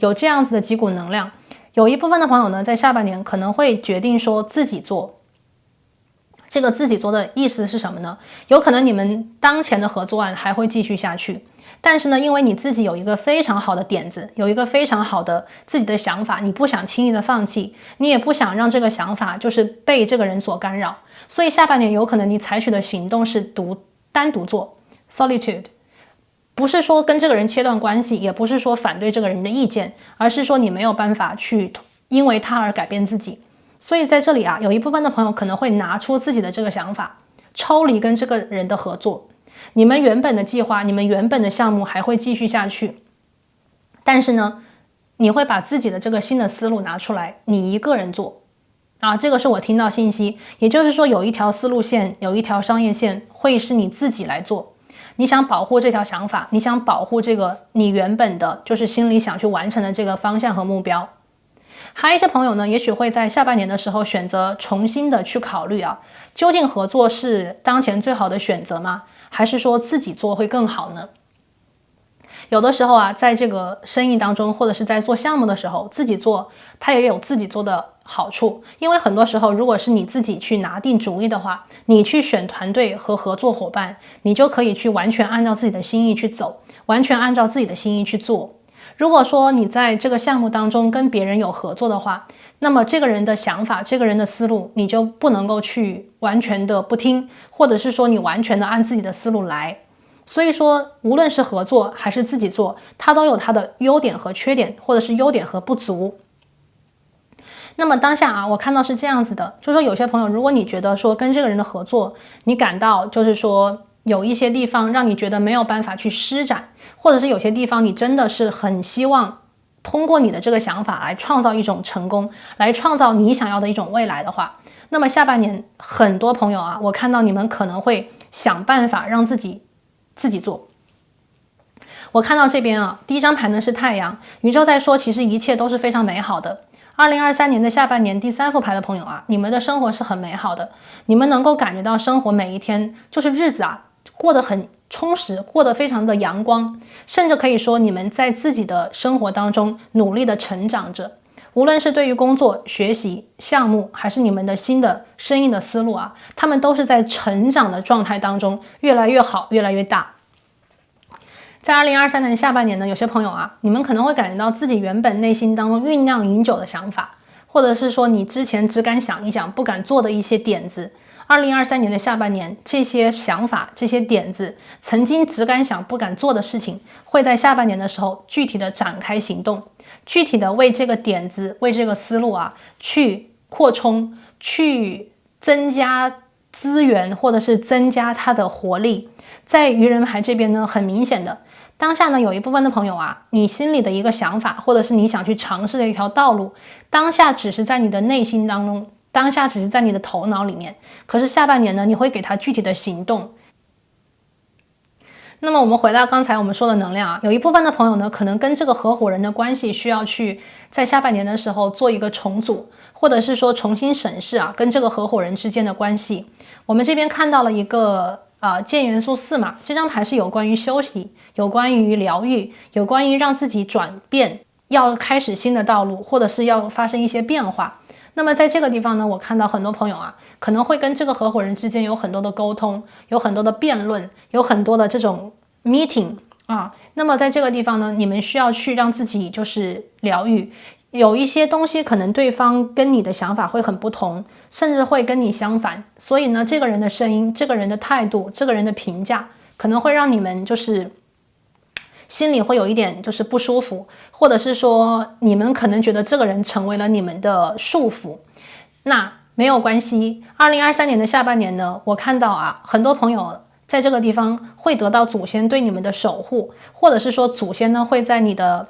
有这样子的几股能量。有一部分的朋友呢，在下半年可能会决定说自己做，这个自己做的意思是什么呢？有可能你们当前的合作案还会继续下去，但是呢，因为你自己有一个非常好的点子，有一个非常好的自己的想法，你不想轻易的放弃，你也不想让这个想法就是被这个人所干扰，所以下半年有可能你采取的行动是单独做 solitude， 不是说跟这个人切断关系，也不是说反对这个人的意见，而是说你没有办法去因为他而改变自己。所以在这里啊，有一部分的朋友可能会拿出自己的这个想法，抽离跟这个人的合作。你们原本的计划，你们原本的项目还会继续下去，但是呢，你会把自己的这个新的思路拿出来，你一个人做啊。这个是我听到信息，也就是说有一条思路线，有一条商业线会是你自己来做。你想保护这条想法，你想保护这个你原本的就是心里想去完成的这个方向和目标。还有一些朋友呢，也许会在下半年的时候选择重新的去考虑啊，究竟合作是当前最好的选择吗？还是说自己做会更好呢？有的时候啊，在这个生意当中，或者是在做项目的时候，自己做它也有自己做的好处，因为很多时候如果是你自己去拿定主意的话，你去选团队和合作伙伴，你就可以去完全按照自己的心意去走，完全按照自己的心意去做。如果说你在这个项目当中跟别人有合作的话，那么这个人的想法，这个人的思路，你就不能够去完全的不听，或者是说你完全的按自己的思路来。所以说，无论是合作还是自己做，它都有它的优点和缺点，或者是优点和不足。那么当下啊，我看到是这样子的，就是说有些朋友，如果你觉得说跟这个人的合作，你感到就是说有一些地方让你觉得没有办法去施展，或者是有些地方你真的是很希望通过你的这个想法来创造一种成功，来创造你想要的一种未来的话，那么下半年很多朋友啊，我看到你们可能会想办法让自己做。我看到这边啊，第一张牌呢是太阳，宇宙在说其实一切都是非常美好的。2023年的下半年第三副牌的朋友啊，你们的生活是很美好的，你们能够感觉到生活每一天就是日子啊过得很充实，过得非常的阳光，甚至可以说你们在自己的生活当中努力的成长着，无论是对于工作、学习、项目，还是你们的新的生意的思路啊，他们都是在成长的状态当中越来越好，越来越大。在2023年下半年呢，有些朋友啊，你们可能会感觉到自己原本内心当中酝酿已久的想法，或者是说你之前只敢想一想不敢做的一些点子，2023年的下半年，这些想法、这些点子，曾经只敢想不敢做的事情，会在下半年的时候具体的展开行动，具体的为这个点子、为这个思路啊去扩充，去增加资源，或者是增加它的活力。在愚人牌这边呢，很明显的，当下呢有一部分的朋友啊，你心里的一个想法，或者是你想去尝试的一条道路，当下只是在你的内心当中，当下只是在你的头脑里面，可是下半年呢，你会给它具体的行动。那么我们回到刚才我们说的能量啊，有一部分的朋友呢，可能跟这个合伙人的关系需要去在下半年的时候做一个重组，或者是说重新审视啊，跟这个合伙人之间的关系。我们这边看到了一个剑元素4嘛，这张牌是有关于休息，有关于疗愈，有关于让自己转变，要开始新的道路，或者是要发生一些变化。那么在这个地方呢，我看到很多朋友啊，可能会跟这个合伙人之间有很多的沟通，有很多的辩论，有很多的这种 meeting 啊。那么在这个地方呢，你们需要去让自己就是疗愈，有一些东西可能对方跟你的想法会很不同，甚至会跟你相反，所以呢，这个人的声音，这个人的态度，这个人的评价，可能会让你们就是心里会有一点就是不舒服，或者是说你们可能觉得这个人成为了你们的束缚。那没有关系，2023年的下半年呢，我看到啊，很多朋友在这个地方会得到祖先对你们的守护，或者是说祖先呢会在你的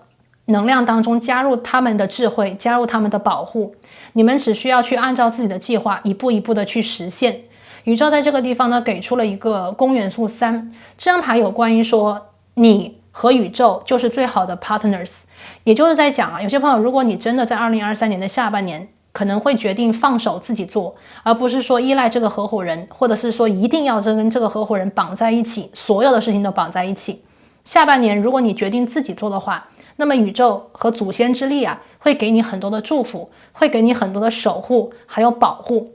能量当中加入他们的智慧，加入他们的保护，你们只需要去按照自己的计划一步一步的去实现。宇宙在这个地方呢给出了一个宫元素3，这张牌有关于说你和宇宙就是最好的 partners， 也就是在讲啊，有些朋友如果你真的在2023年的下半年可能会决定放手自己做，而不是说依赖这个合伙人，或者是说一定要跟这个合伙人绑在一起，所有的事情都绑在一起。下半年如果你决定自己做的话，那么宇宙和祖先之力啊，会给你很多的祝福，会给你很多的守护，还有保护。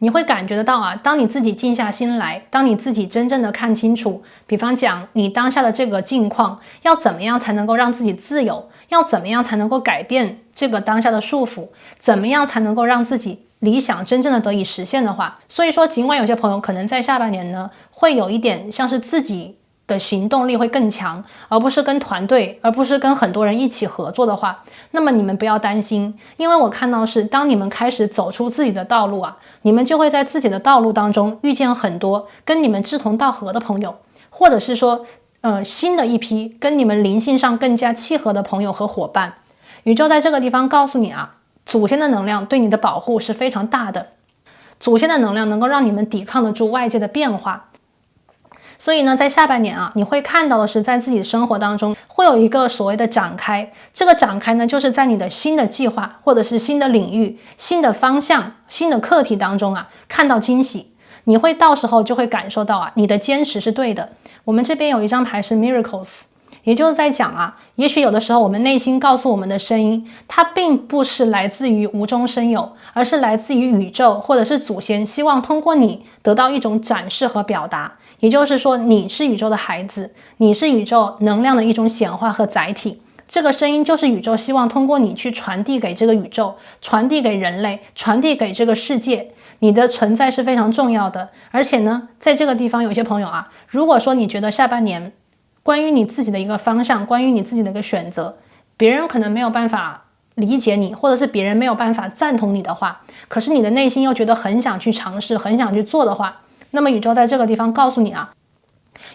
你会感觉得到啊，当你自己静下心来，当你自己真正的看清楚，比方讲你当下的这个境况，要怎么样才能够让自己自由，要怎么样才能够改变这个当下的束缚，怎么样才能够让自己理想真正的得以实现的话，所以说尽管有些朋友可能在下半年呢，会有一点像是自己的行动力会更强，而不是跟团队，而不是跟很多人一起合作的话，那么你们不要担心，因为我看到是当你们开始走出自己的道路啊，你们就会在自己的道路当中遇见很多跟你们志同道合的朋友，或者是说新的一批跟你们灵性上更加契合的朋友和伙伴。宇宙在这个地方告诉你啊，祖先的能量对你的保护是非常大的，祖先的能量能够让你们抵抗得住外界的变化。所以呢，在下半年啊，你会看到的是在自己的生活当中会有一个所谓的展开，这个展开呢，就是在你的新的计划或者是新的领域、新的方向、新的课题当中啊，看到惊喜。你会到时候就会感受到啊，你的坚持是对的。我们这边有一张牌是 Miracles， 也就是在讲啊，也许有的时候我们内心告诉我们的声音，它并不是来自于无中生有，而是来自于宇宙或者是祖先希望通过你得到一种展示和表达。也就是说，你是宇宙的孩子，你是宇宙能量的一种显化和载体。这个声音就是宇宙希望通过你去传递给这个宇宙，传递给人类，传递给这个世界。你的存在是非常重要的。而且呢，在这个地方有些朋友啊，如果说你觉得下半年关于你自己的一个方向，关于你自己的一个选择，别人可能没有办法理解你，或者是别人没有办法赞同你的话，可是你的内心又觉得很想去尝试，很想去做的话，那么宇宙在这个地方告诉你啊，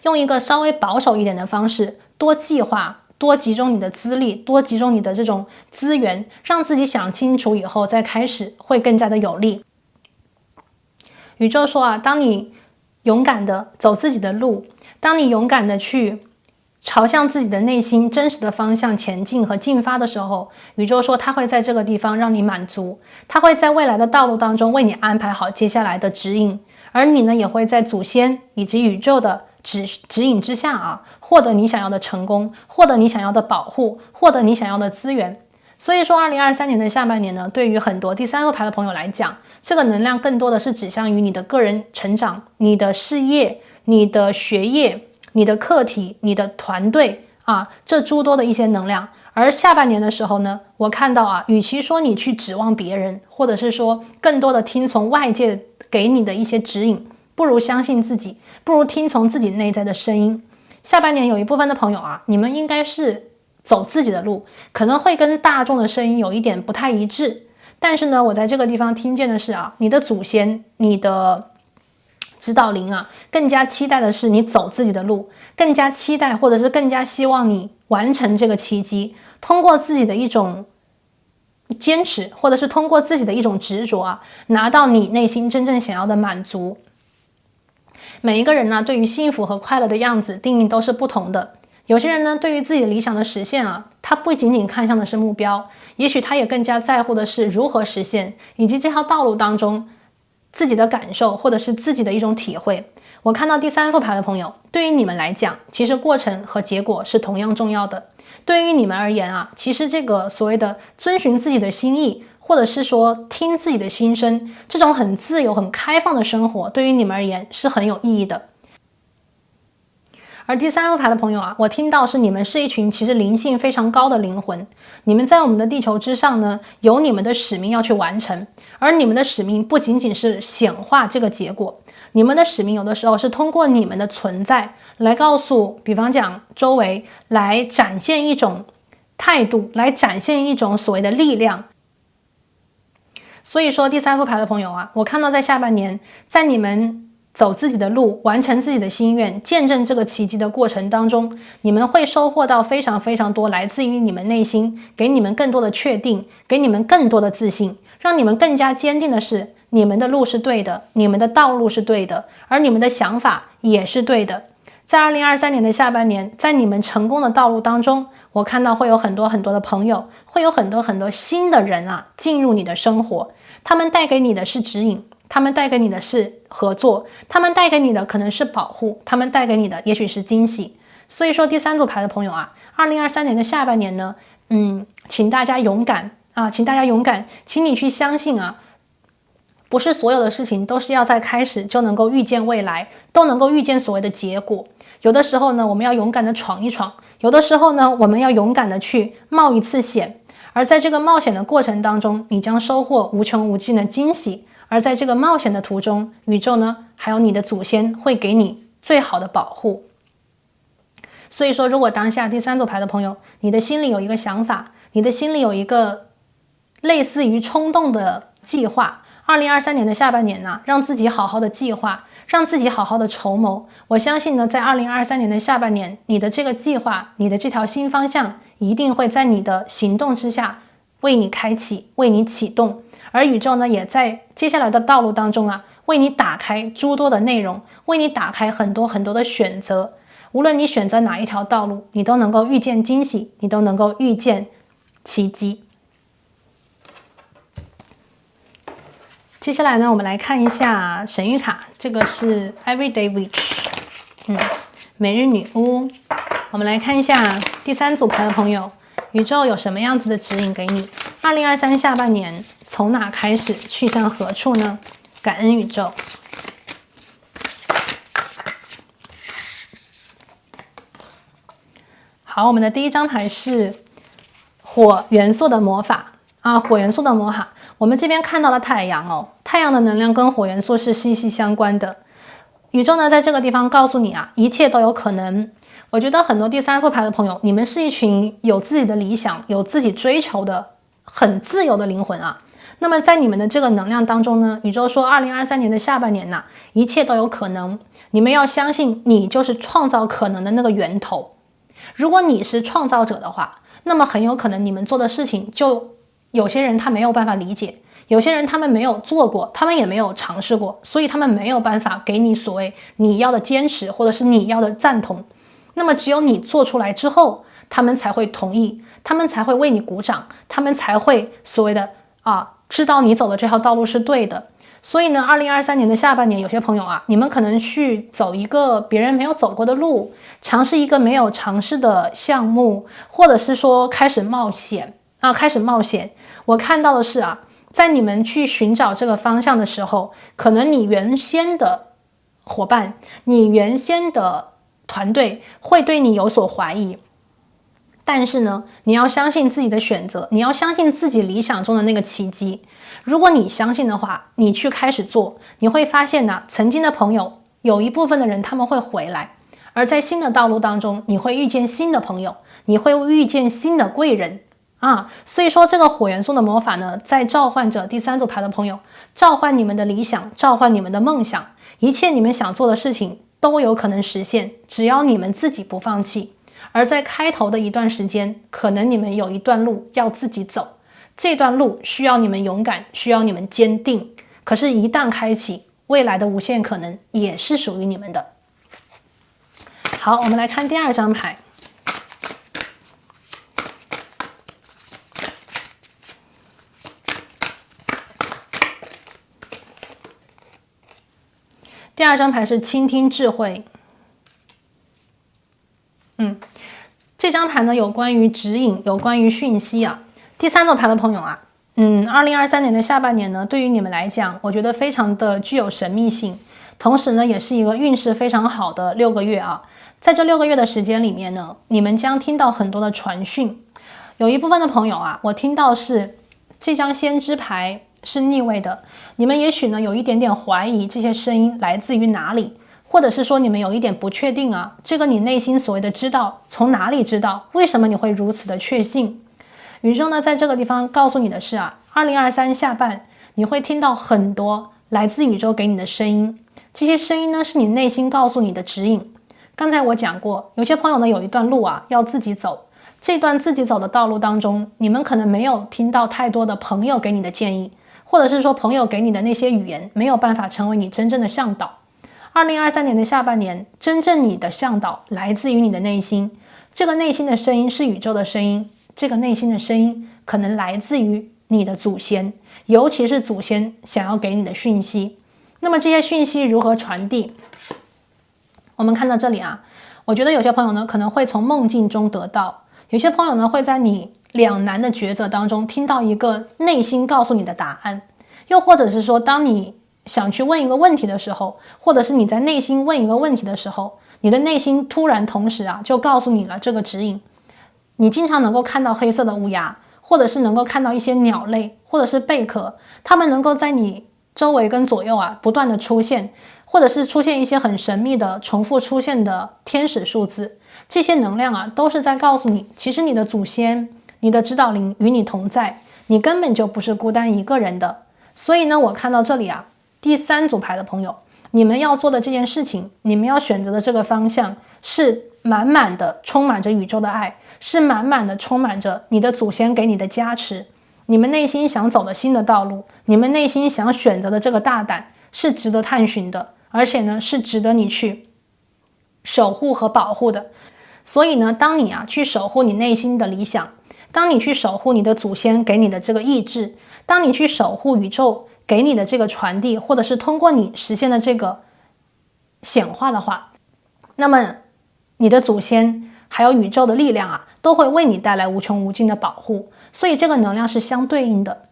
用一个稍微保守一点的方式，多计划，多集中你的资历，多集中你的这种资源，让自己想清楚以后再开始会更加的有利。宇宙说啊，当你勇敢的走自己的路，当你勇敢的去朝向自己的内心真实的方向前进和进发的时候，宇宙说它会在这个地方让你满足，它会在未来的道路当中为你安排好接下来的指引，而你呢也会在祖先以及宇宙的指引之下啊，获得你想要的成功，获得你想要的保护，获得你想要的资源。所以说2023年的下半年呢，对于很多第三副牌的朋友来讲，这个能量更多的是指向于你的个人成长，你的事业，你的学业，你的课题，你的团队啊，这诸多的一些能量。而下半年的时候呢，我看到啊，与其说你去指望别人，或者是说更多的听从外界给你的一些指引，不如相信自己，不如听从自己内在的声音。下半年有一部分的朋友啊，你们应该是走自己的路，可能会跟大众的声音有一点不太一致，但是呢，我在这个地方听见的是啊，你的祖先，你的指导灵啊，更加期待的是你走自己的路，更加期待或者是更加希望你完成这个奇迹，通过自己的一种坚持，或者是通过自己的一种执着啊，拿到你内心真正想要的满足。每一个人呢，对于幸福和快乐的样子定义都是不同的。有些人呢，对于自己的理想的实现啊，他不仅仅看向的是目标，也许他也更加在乎的是如何实现，以及这条道路当中自己的感受，或者是自己的一种体会。我看到第三副牌的朋友，对于你们来讲，其实过程和结果是同样重要的。对于你们而言啊，其实这个所谓的遵循自己的心意，或者是说听自己的心声，这种很自由很开放的生活，对于你们而言是很有意义的。而第三副牌的朋友啊，我听到是你们是一群其实灵性非常高的灵魂，你们在我们的地球之上呢，有你们的使命要去完成，而你们的使命不仅仅是显化这个结果，你们的使命有的时候是通过你们的存在来告诉，比方讲周围，来展现一种态度，来展现一种所谓的力量。所以说第三副牌的朋友啊，我看到在下半年，在你们走自己的路，完成自己的心愿，见证这个奇迹的过程当中，你们会收获到非常非常多来自于你们内心，给你们更多的确定，给你们更多的自信，让你们更加坚定的是你们的路是对的，你们的道路是对的，而你们的想法也是对的。在2023年的下半年，在你们成功的道路当中，我看到会有很多很多的朋友，会有很多很多新的人啊进入你的生活，他们带给你的是指引，他们带给你的是合作，他们带给你的可能是保护，他们带给你的也许是惊喜。所以说第三组牌的朋友啊，2023年的下半年呢，请大家勇敢啊，请大家勇敢，请你去相信啊，不是所有的事情都是要在开始就能够预见未来，都能够预见所谓的结果。有的时候呢，我们要勇敢的闯一闯；有的时候呢，我们要勇敢的去冒一次险。而在这个冒险的过程当中，你将收获无穷无尽的惊喜。而在这个冒险的途中，宇宙呢，还有你的祖先会给你最好的保护。所以说，如果当下第3组牌的朋友，你的心里有一个想法，你的心里有一个类似于冲动的计划，2023年的下半年呢，让自己好好的计划，让自己好好的筹谋。我相信呢，在2023年的下半年，你的这个计划，你的这条新方向，一定会在你的行动之下为你开启，为你启动。而宇宙呢，也在接下来的道路当中啊，为你打开诸多的内容，为你打开很多很多的选择。无论你选择哪一条道路，你都能够遇见惊喜，你都能够遇见奇迹。接下来呢，我们来看一下神谕卡，这个是 Everyday Witch， 每日女巫。我们来看一下第3组牌的朋友，宇宙有什么样子的指引给你？2023下半年从哪开始，去向何处呢？感恩宇宙。好，我们的第一张牌是火元素的魔法啊，火元素的魔法。我们这边看到了太阳哦，太阳的能量跟火元素是息息相关的。宇宙呢，在这个地方告诉你啊，一切都有可能。我觉得很多第3副牌的朋友，你们是一群有自己的理想、有自己追求的、很自由的灵魂啊。那么在你们的这个能量当中呢，宇宙说2023年的下半年一切都有可能。你们要相信，你就是创造可能的那个源头。如果你是创造者的话，那么很有可能你们做的事情，就有些人他没有办法理解，有些人他们没有做过，他们也没有尝试过，所以他们没有办法给你所谓你要的坚持，或者是你要的赞同。那么只有你做出来之后，他们才会同意，他们才会为你鼓掌，他们才会所谓的知道你走的这条道路是对的。所以呢，2023年的下半年，有些朋友你们可能去走一个别人没有走过的路，尝试一个没有尝试的项目，或者是说开始冒险开始冒险。我看到的是在你们去寻找这个方向的时候，可能你原先的伙伴，你原先的团队会对你有所怀疑，但是呢，你要相信自己的选择，你要相信自己理想中的那个奇迹。如果你相信的话，你去开始做，你会发现曾经的朋友有一部分的人他们会回来，而在新的道路当中，你会遇见新的朋友，你会遇见新的贵人所以说这个火元素的魔法呢，在召唤着第3组牌的朋友，召唤你们的理想，召唤你们的梦想，一切你们想做的事情都有可能实现，只要你们自己不放弃。而在开头的一段时间，可能你们有一段路要自己走，这段路需要你们勇敢，需要你们坚定。可是一旦开启，未来的无限可能也是属于你们的。好，我们来看第2张牌。第2张牌是倾听智慧。这张牌呢，有关于指引，有关于讯息第3组牌的朋友2023年的下半年呢，对于你们来讲，我觉得非常的具有神秘性，同时呢，也是一个运势非常好的6个月在这6个月的时间里面呢，你们将听到很多的传讯。有一部分的朋友我听到是这张先知牌是逆位的，你们也许呢有一点点怀疑这些声音来自于哪里，或者是说你们有一点不确定这个你内心所谓的知道从哪里知道，为什么你会如此的确信？宇宙呢在这个地方告诉你的是2023下半你会听到很多来自宇宙给你的声音，这些声音呢是你内心告诉你的指引。刚才我讲过，有些朋友呢有一段路要自己走，这段自己走的道路当中，你们可能没有听到太多的朋友给你的建议，或者是说朋友给你的那些语言没有办法成为你真正的向导。2023年的下半年，真正你的向导来自于你的内心，这个内心的声音是宇宙的声音，这个内心的声音可能来自于你的祖先，尤其是祖先想要给你的讯息。那么这些讯息如何传递？我们看到这里我觉得有些朋友呢可能会从梦境中得到，有些朋友呢会在你两难的抉择当中听到一个内心告诉你的答案，又或者是说，当你想去问一个问题的时候，或者是你在内心问一个问题的时候，你的内心突然同时就告诉你了这个指引。你经常能够看到黑色的乌鸦，或者是能够看到一些鸟类，或者是贝壳，它们能够在你周围跟左右不断的出现，或者是出现一些很神秘的重复出现的天使数字。这些能量都是在告诉你，其实你的祖先、你的指导灵与你同在，你根本就不是孤单一个人的。所以呢，我看到这里第3组牌的朋友，你们要做的这件事情，你们要选择的这个方向，是满满的充满着宇宙的爱，是满满的充满着你的祖先给你的加持，你们内心想走的新的道路，你们内心想选择的这个大胆，是值得探寻的，而且呢，是值得你去守护和保护的。所以呢，当你去守护你内心的理想，当你去守护你的祖先给你的这个意志，当你去守护宇宙给你的这个传递，或者是通过你实现的这个显化的话，那么你的祖先还有宇宙的力量都会为你带来无穷无尽的保护。所以这个能量是相对应的。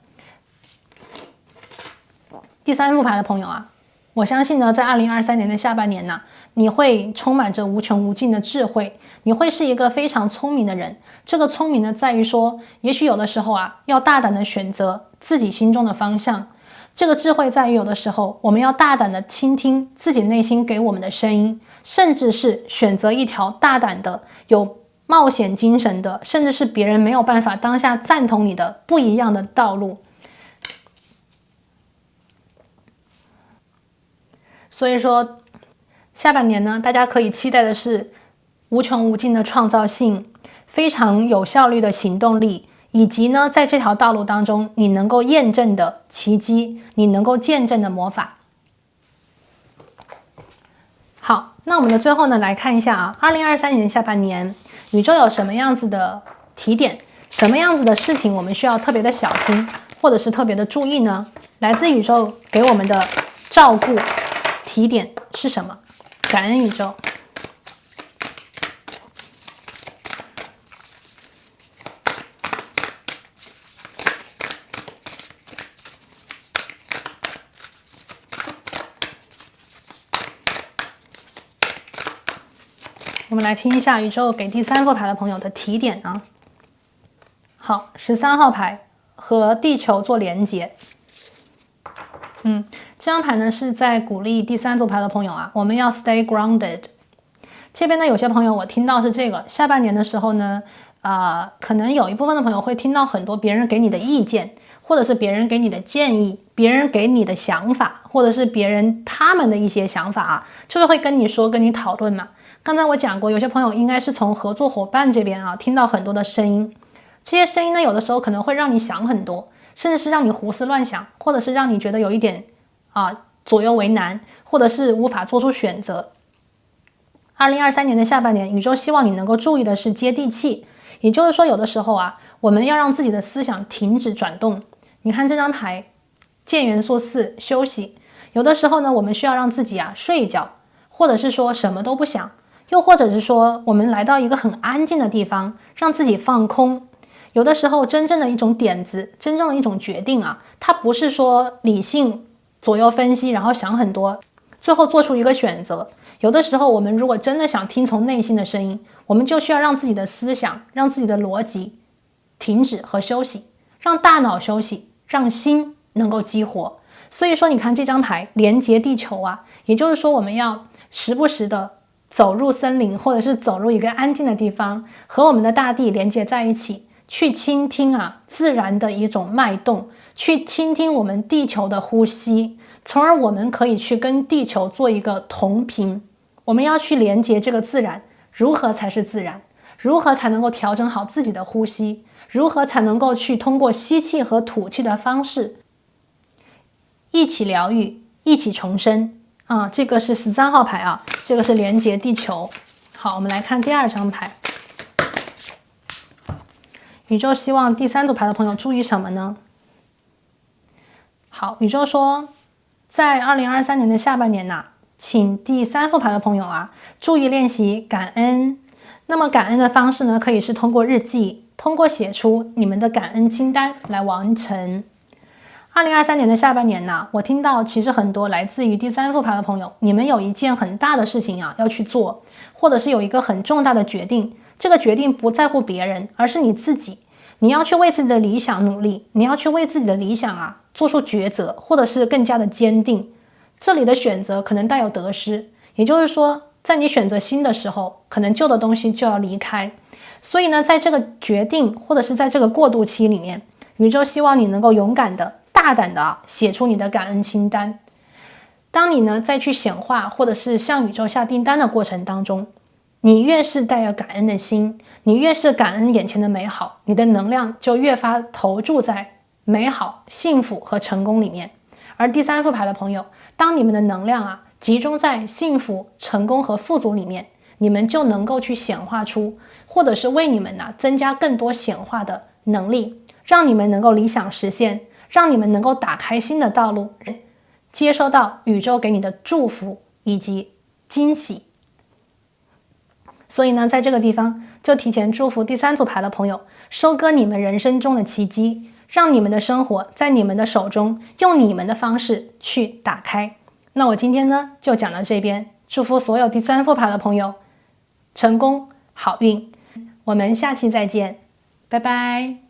第3副牌的朋友我相信呢，在2023年的下半年你会充满着无穷无尽的智慧，你会是一个非常聪明的人。这个聪明呢，在于说，也许有的时候要大胆的选择自己心中的方向。这个智慧在于有的时候，我们要大胆的倾听自己内心给我们的声音，甚至是选择一条大胆的、有冒险精神的，甚至是别人没有办法当下赞同你的不一样的道路。所以说，下半年呢，大家可以期待的是无穷无尽的创造性，非常有效率的行动力，以及呢，在这条道路当中，你能够验证的奇迹，你能够见证的魔法。好，那我们的最后呢，来看一下2023年下半年，宇宙有什么样子的提点，什么样子的事情我们需要特别的小心，或者是特别的注意呢？来自宇宙给我们的照顾提点是什么？感恩宇宙。我们来听一下宇宙给第3副牌的朋友的提点好，13号牌和地球做连接。这张牌呢是在鼓励第3组牌的朋友我们要 stay grounded。这边呢有些朋友我听到是这个，下半年的时候呢，可能有一部分的朋友会听到很多别人给你的意见，或者是别人给你的建议，别人给你的想法，或者是别人他们的一些想法就是会跟你说，跟你讨论嘛。刚才我讲过，有些朋友应该是从合作伙伴这边听到很多的声音，这些声音呢有的时候可能会让你想很多，甚至是让你胡思乱想，或者是让你觉得有一点左右为难，或者是无法做出选择。2023年的下半年，宇宙希望你能够注意的是接地气，也就是说有的时候我们要让自己的思想停止转动。你看这张牌剑元素4，休息。有的时候呢，我们需要让自己睡一觉，或者是说什么都不想，又或者是说我们来到一个很安静的地方，让自己放空。有的时候真正的一种点子，真正的一种决定它不是说理性左右分析，然后想很多，最后做出一个选择。有的时候我们如果真的想听从内心的声音，我们就需要让自己的思想，让自己的逻辑停止和休息，让大脑休息，让心能够激活。所以说你看这张牌连接地球也就是说我们要时不时的走入森林，或者是走入一个安静的地方，和我们的大地连接在一起，去倾听自然的一种脉动，去倾听我们地球的呼吸，从而我们可以去跟地球做一个同频。我们要去连接这个自然，如何才是自然？如何才能够调整好自己的呼吸？如何才能够去通过吸气和吐气的方式一起疗愈，一起重生这个是13号牌这个是连接地球。好，我们来看第2张牌。宇宙希望第3组牌的朋友注意什么呢？好，宇宙说在2023年的下半年请第3副牌的朋友注意练习感恩。那么感恩的方式呢，可以是通过日记，通过写出你们的感恩清单来完成。2023年的下半年呢，我听到其实很多来自于第三副牌的朋友，你们有一件很大的事情啊要去做，或者是有一个很重大的决定，这个决定不在乎别人，而是你自己，你要去为自己的理想努力，你要去为自己的理想啊做出抉择，或者是更加的坚定。这里的选择可能带有得失，也就是说，在你选择新的时候，可能旧的东西就要离开。所以呢，在这个决定或者是在这个过渡期里面，宇宙希望你能够勇敢的、大胆的写出你的感恩清单。当你呢再去显化或者是向宇宙下订单的过程当中，你越是带有感恩的心，你越是感恩眼前的美好，你的能量就越发投注在美好、幸福和成功里面。而第三副牌的朋友，当你们的能量啊集中在幸福、成功和富足里面，你们就能够去显化出，或者是为你们增加更多显化的能力，让你们能够理想实现，让你们能够打开新的道路，接收到宇宙给你的祝福以及惊喜。所以呢，在这个地方就提前祝福第三组牌的朋友，收割你们人生中的奇迹，让你们的生活在你们的手中，用你们的方式去打开。那我今天呢就讲到这边，祝福所有第三副牌的朋友成功好运，我们下期再见，拜拜。